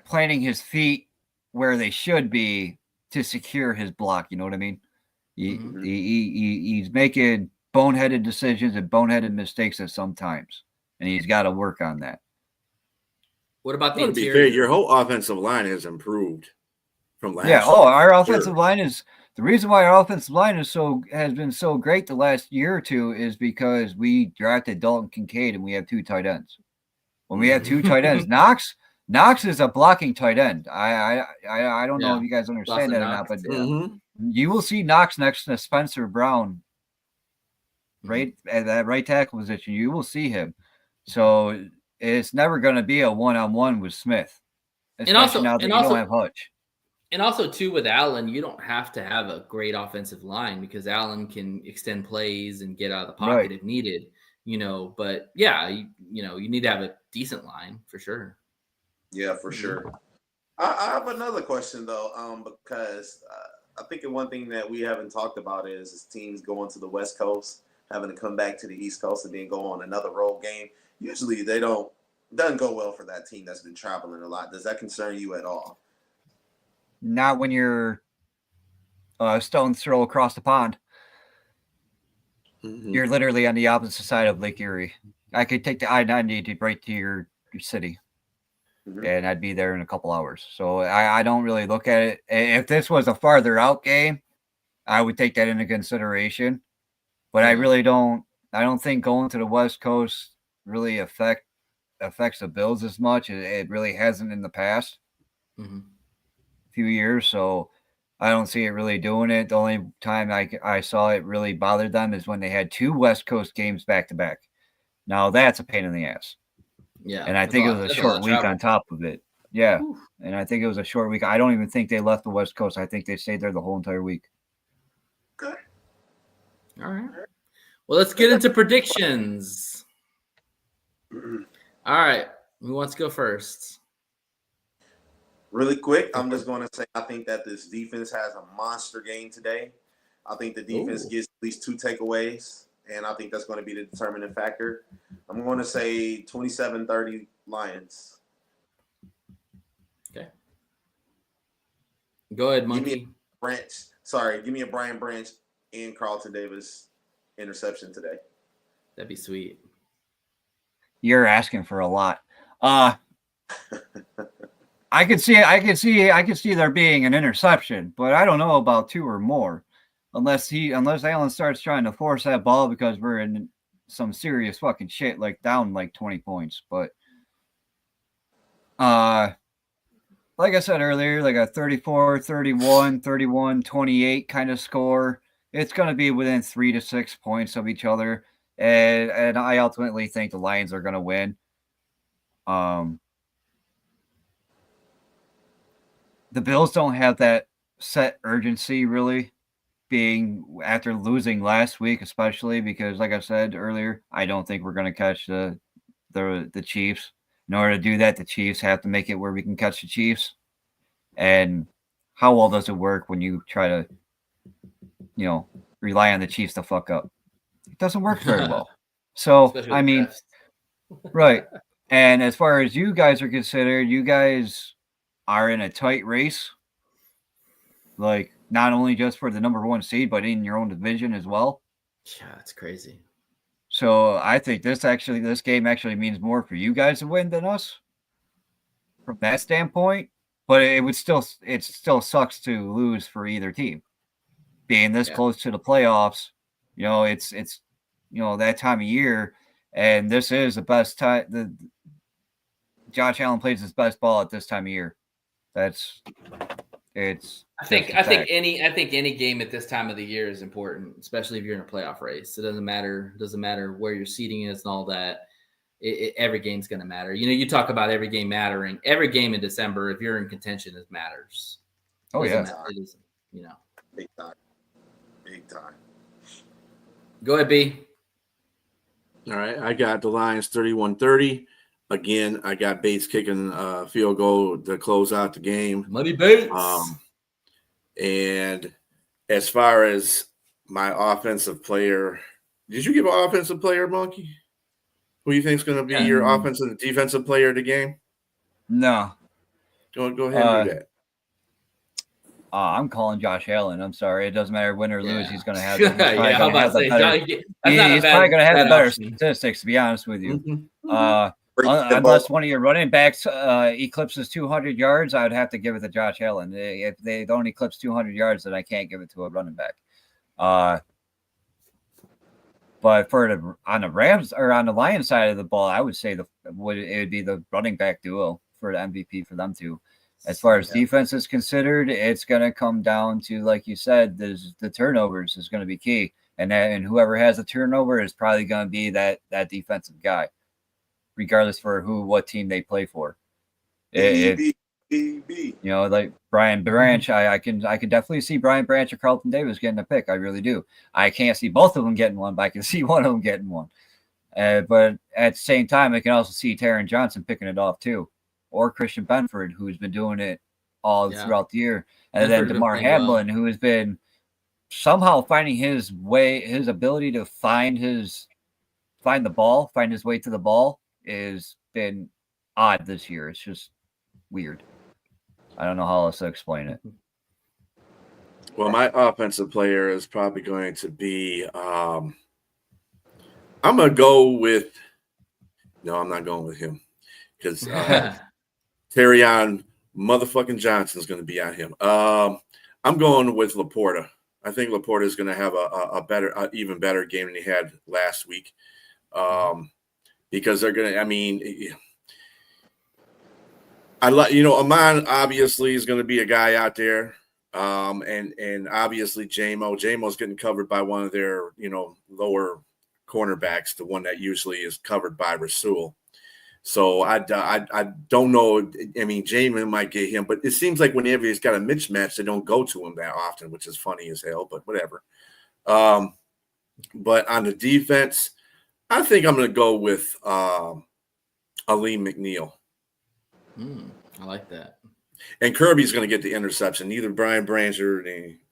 planting his feet where they should be to secure his block. You know what I mean? He's making boneheaded decisions and boneheaded mistakes at some times, and he's got to work on that. What about the interior? To be fair, your whole offensive line has improved from last year. Our offensive line is the reason why our offensive line has been so great the last year or two is because we drafted Dalton Kincaid and we have 2 tight ends. When we have 2 tight ends, Knox is a blocking tight end. I don't know if you guys understand that or not, but you will see Knox next to Spencer Brown, right at that right tackle position. You will see him. So it's never going to be a one-on-one with Smith, especially now that you don't have Hutch. And also, too, with Allen, you don't have to have a great offensive line because Allen can extend plays and get out of the pocket if needed. But yeah, you need to have a decent line for sure. Yeah, for sure. I have another question though, because I think one thing that we haven't talked about is teams going to the West Coast, having to come back to the East Coast and then go on another road game. Usually, doesn't go well for that team that's been traveling a lot. Does that concern you at all? Not when you're stone's throw across the pond. You're literally on the opposite side of Lake Erie. I could take the I-90 right to your city. and I'd be there in a couple hours. So I don't really look at it. If this was a farther out game, I would take that into consideration. But I really don't. I don't think going to the West Coast really affects the Bills as much. It really hasn't in the past few years. So I don't see it really doing it. The only time I saw it really bothered them is when they had 2 West Coast games back to back. Now that's a pain in the ass. Yeah. And I think it was a short week on top of it. Yeah. Oof. And I think it was a short week. I don't even think they left the West Coast. I think they stayed there the whole entire week. Okay. All right. Well, let's get into predictions. All right. Who wants to go first? Really quick, I'm just going to say I think that this defense has a monster game today. I think the defense gets at least 2 takeaways, and I think that's going to be the determining factor. I'm going to say 27-30 Lions. Okay. Go ahead, Monkey. Give me a Brian Branch and Carlton Davis interception today. That'd be sweet. You're asking for a lot. I could see there being an interception, but I don't know about 2 or more, unless Allen starts trying to force that ball because we're in some serious fucking shit, like down like 20 points. But like I said earlier, like a 34, 31, 31, 28 kind of score. It's going to be within 3 to 6 points of each other, and I ultimately think the Lions are going to win. The Bills don't have that set urgency, really, being after losing last week, especially because, like I said earlier, I don't think we're going to catch the Chiefs. In order to do that, the Chiefs have to make it where we can catch the Chiefs. And how well does it work when you try to, rely on the Chiefs to fuck up? It doesn't work very well. So, I mean, right. And as far as you guys are considered, you guys are in a tight race, like not only just for the number 1 seed, but in your own division as well. Yeah, it's crazy. So I think this game actually means more for you guys to win than us from that standpoint. But it still sucks to lose for either team. Being this close to the playoffs, it's that time of year, and this is the best time. Josh Allen plays his best ball at this time of year. I think any game at this time of the year is important, especially if you're in a playoff race. It doesn't matter where your seating is and all that. Every game's going to matter. You talk about every game mattering. Every game in December, if you're in contention, it matters. Oh yeah, it isn't. Big time. Go ahead, B. All right, I got the Lions 31-30. Again, I got Bates kicking a field goal to close out the game. Money Bates. And as far as my offensive player, did you give an offensive player, Monkey? Who you think is going to be your offensive and defensive player of the game? No. Go ahead and do that. I'm calling Josh Allen. I'm sorry. It doesn't matter win or lose. He's going to have. He's probably going to have the better statistics, to be honest with you. Unless one of your running backs eclipses 200 yards, I would have to give it to Josh Allen. If they don't eclipse 200 yards, then I can't give it to a running back. But on the Rams or on the Lions side of the ball, I would say it would be the running back duo for the MVP for them too. As far as defense is considered, it's going to come down to, like you said, the turnovers is going to be key, and whoever has a turnover is probably going to be that defensive guy, regardless for what team they play for. Like Brian Branch, I can definitely see Brian Branch or Carlton Davis getting a pick. I really do. I can't see both of them getting one, but I can see one of them getting one. But at the same time, I can also see Taron Johnson picking it off too, or Christian Benford, who's been doing it all throughout the year, and then DeMar Hamlin, who has been somehow finding his ability to find his way to the ball has been odd this year. It's just weird. I don't know how else to explain it. Well, my offensive player is probably going to be I'm going to go with – no, I'm not going with him because Terrion motherfucking Johnson's going to be on him. I'm going with Laporta. I think Laporta is going to have a even better game than he had last week, because they're going to. I mean, Amon obviously is going to be a guy out there, and obviously Jamo's getting covered by one of their lower cornerbacks, the one that usually is covered by Rasul. So I don't know. I mean, Jamin might get him, but it seems like whenever he's got a mismatch, they don't go to him that often, which is funny as hell, but whatever. But on the defense, I think I'm going to go with Aleem McNeil. I like that. And Kirby's going to get the interception. Neither Brian Brancher,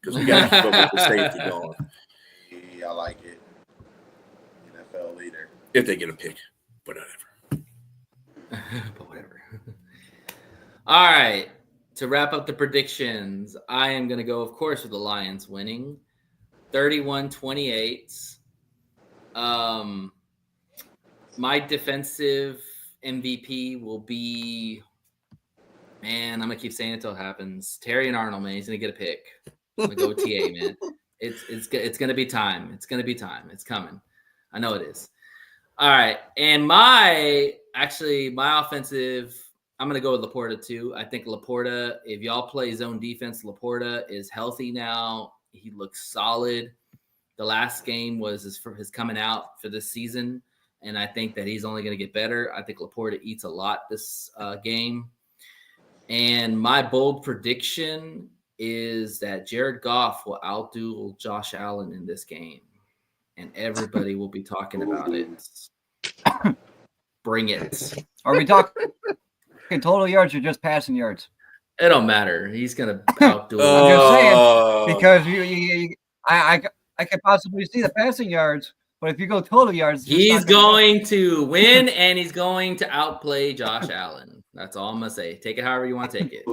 because we got to keep up with the safety going. Yeah, I like it. NFL leader. If they get a pick, but whatever. But whatever. All right. To wrap up the predictions, I am going to go, of course, with the Lions winning 31-28. My defensive MVP will be, man, I'm going to keep saying it until it happens. Terry and Arnold, man, he's going to get a pick. I'm going to go with TA, man. It's going to be time. It's going to be time. It's coming. I know it is. All right. And my offensive, I'm going to go with Laporta too. I think Laporta, if y'all play zone defense, Laporta is healthy now. He looks solid. The last game was his coming out for this season, and I think that he's only going to get better. I think Laporta eats a lot this game. And my bold prediction is that Jared Goff will outdo Josh Allen in this game, and everybody will be talking about it. Bring it. Are we talking total yards or just passing yards? It don't matter. He's gonna outdo. I'm just saying, because I could possibly see the passing yards, but if you go total yards, he's going to win, and he's going to outplay Josh Allen. That's all I'm gonna say. Take it however you want to take it.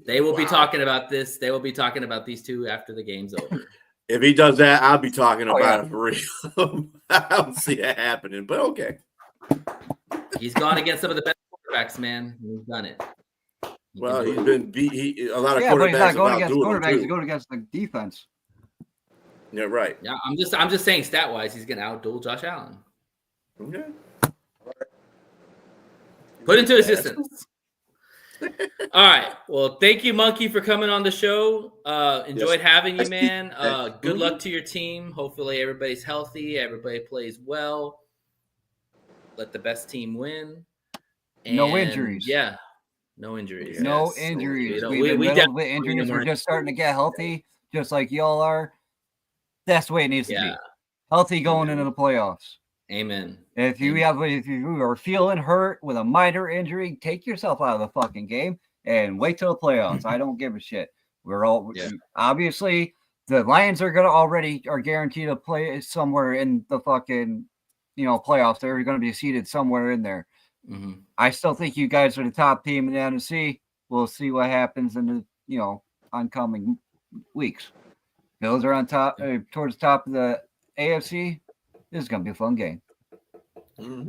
They will be talking about this. They will be talking about these two after the game's over. If he does that, I'll be talking about it for real. I don't see that happening, but okay. He's gone against some of the best quarterbacks, man. He's done it. Well, he's been beat. A lot of quarterbacks. But he's not going against quarterbacks. He's going against the defense. Yeah, right. Yeah, I'm just saying stat wise, he's going to outduel Josh Allen. Okay. Put into existence. All right. Well, thank you, Monkey, for coming on the show. Enjoyed having you, man. Good luck to your team. Hopefully everybody's healthy. Everybody plays well. Let the best team win. And no injuries. Yeah. No injuries. No yes. injuries. So We've been riddled with injuries. We're just starting to get healthy, just like y'all are. That's the way it needs to be. Healthy going into the playoffs. Amen. If you are feeling hurt with a minor injury, take yourself out of the fucking game and wait till the playoffs. I don't give a shit. Obviously the Lions are guaranteed to play somewhere in the fucking playoffs. They're going to be seated somewhere in there. Mm-hmm. I still think you guys are the top team in the NFC. We'll see what happens in the oncoming weeks. Bills are on top, towards the top of the AFC. This is gonna be a fun game.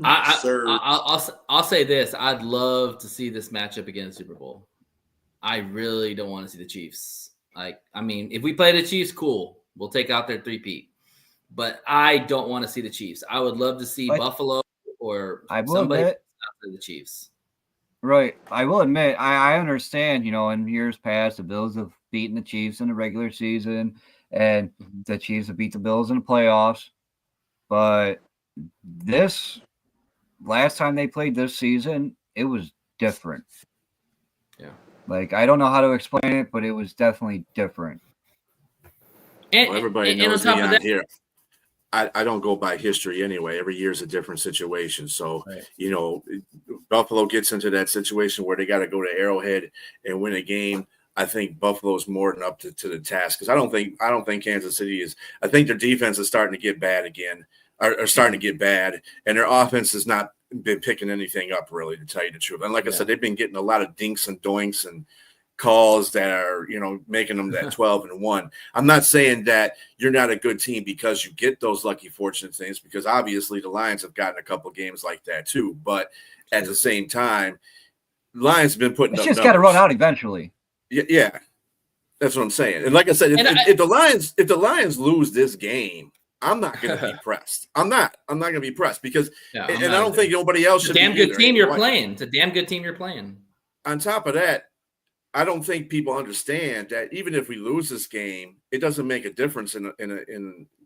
I'll say this: I'd love to see this matchup again in the Super Bowl. I really don't want to see the Chiefs. If we play the Chiefs, cool. We'll take out their 3-peat. But I don't want to see the Chiefs. I would love to see Buffalo or somebody after the Chiefs. Right. I will admit, I understand, in years past, the Bills have beaten the Chiefs in the regular season, and the Chiefs have beat the Bills in the playoffs. But this last time they played this season, it was different. Yeah. I don't know how to explain it, but it was definitely different. And everybody knows me on here. I don't go by history anyway. Every year is a different situation. So, Buffalo gets into that situation where they got to go to Arrowhead and win a game. I think Buffalo's more than up to the task, because I don't think Kansas City is. I think their defense is starting to get bad again, or starting to get bad, and their offense has not been picking anything up, really, to tell you the truth. And like I said, they've been getting a lot of dinks and doinks and calls that are, making them that 12-1. I'm not saying that you're not a good team because you get those lucky fortunate things, because obviously the Lions have gotten a couple games like that too. But at the same time, Lions have been putting It's up just got to numbers. run out eventually. Yeah, that's what I'm saying. And like I said, if the Lions lose this game, I'm not going to be pressed. I'm not going to be pressed because, Yeah, and I don't think nobody else should. It's a damn be good either. team you're playing. It's a damn good team you're playing. On top of that, I don't think people understand that even if we lose this game, it doesn't make a difference in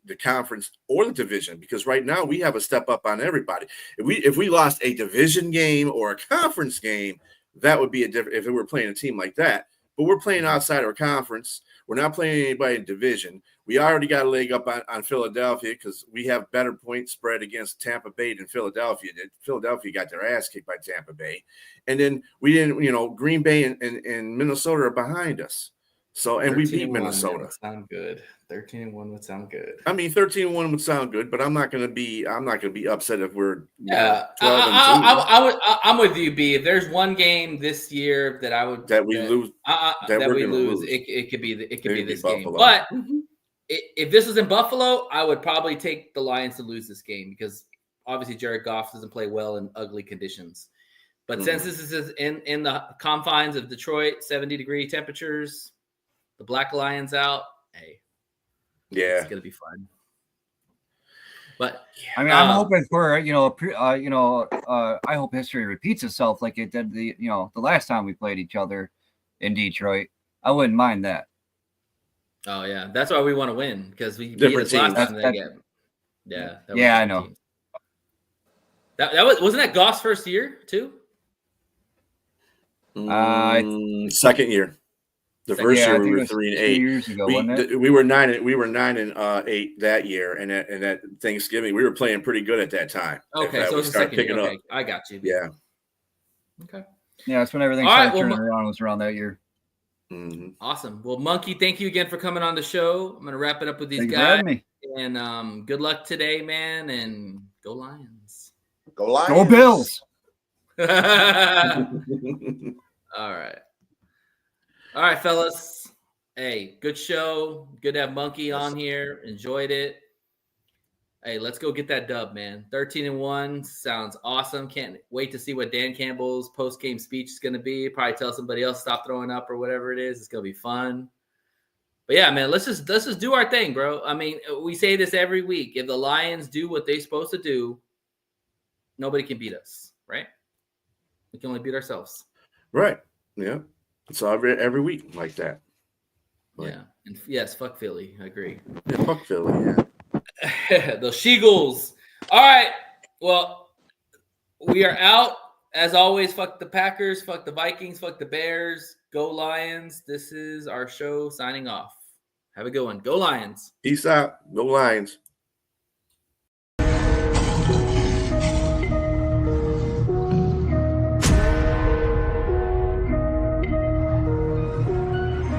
the conference or the division, because right now we have a step up on everybody. If we lost a division game or a conference game, that would be a different. If we were playing a team like that, but we're playing outside our conference. We're not playing anybody in division. We already got a leg up on Philadelphia because we have better point spread against Tampa Bay than Philadelphia did. Philadelphia got their ass kicked by Tampa Bay. And then we didn't, Green Bay and Minnesota are behind us. So, and we beat Minnesota. Would sound good. 13-1 would sound good. I mean, 13-1 would sound good, but I'm not going to be upset if we're 12-2. I'm with you, B. If there's one game this year that we lose, it could be this game. But if this was in Buffalo, I would probably take the Lions to lose this game because obviously Jared Goff doesn't play well in ugly conditions. But since this is in the confines of Detroit, 70-degree temperatures, the Black Lions out, hey, it's gonna be fun. But I mean, I'm hoping for I hope history repeats itself like it did the last time we played each other in Detroit. I wouldn't mind that. Oh yeah, that's why we want to win because we beat us last time. I know. Teams. That wasn't that Goff's first year too. Second year. The first year we were 3-8. Years ago, we were 9-8 that year, and at Thanksgiving we were playing pretty good at that time. Okay, so it's the second year. Okay, I got you. Yeah. Okay. Yeah, that's when everything started turning around. Was around that year. Mm-hmm. Awesome. Well, Monkey, thank you again for coming on the show. I'm gonna wrap it up with these guys. For having me. And good luck today, man. And go Lions. Go Lions. Go Bills. All right, fellas. Hey, good show. Good to have Monkey on here. Enjoyed it. Hey, let's go get that dub, man. 13-1 sounds awesome. Can't wait to see what Dan Campbell's post-game speech is going to be. Probably tell somebody else stop throwing up or whatever it is. It's going to be fun. But yeah, man, let's just do our thing, bro. I mean, we say this every week. If the Lions do what they're supposed to do, nobody can beat us, right? We can only beat ourselves. Right. Yeah. It's every week like that. Yeah. And yes, fuck Philly. I agree. Yeah, fuck Philly, yeah. Those She-Gulls. All right. Well, we are out. As always, fuck the Packers, fuck the Vikings, fuck the Bears. Go Lions. This is our show signing off. Have a good one. Go Lions. Peace out. Go Lions.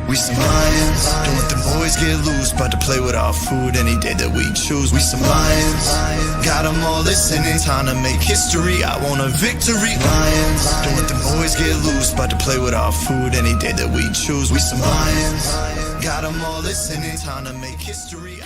We some lions, don't let the boys get loose. About to play with our food any day that we choose. We some lions, got them all listening. Time to make history, I want a victory. Lions, don't let the boys get loose. About to play with our food any day that we choose. We some lions, got them all listening. Time to make history,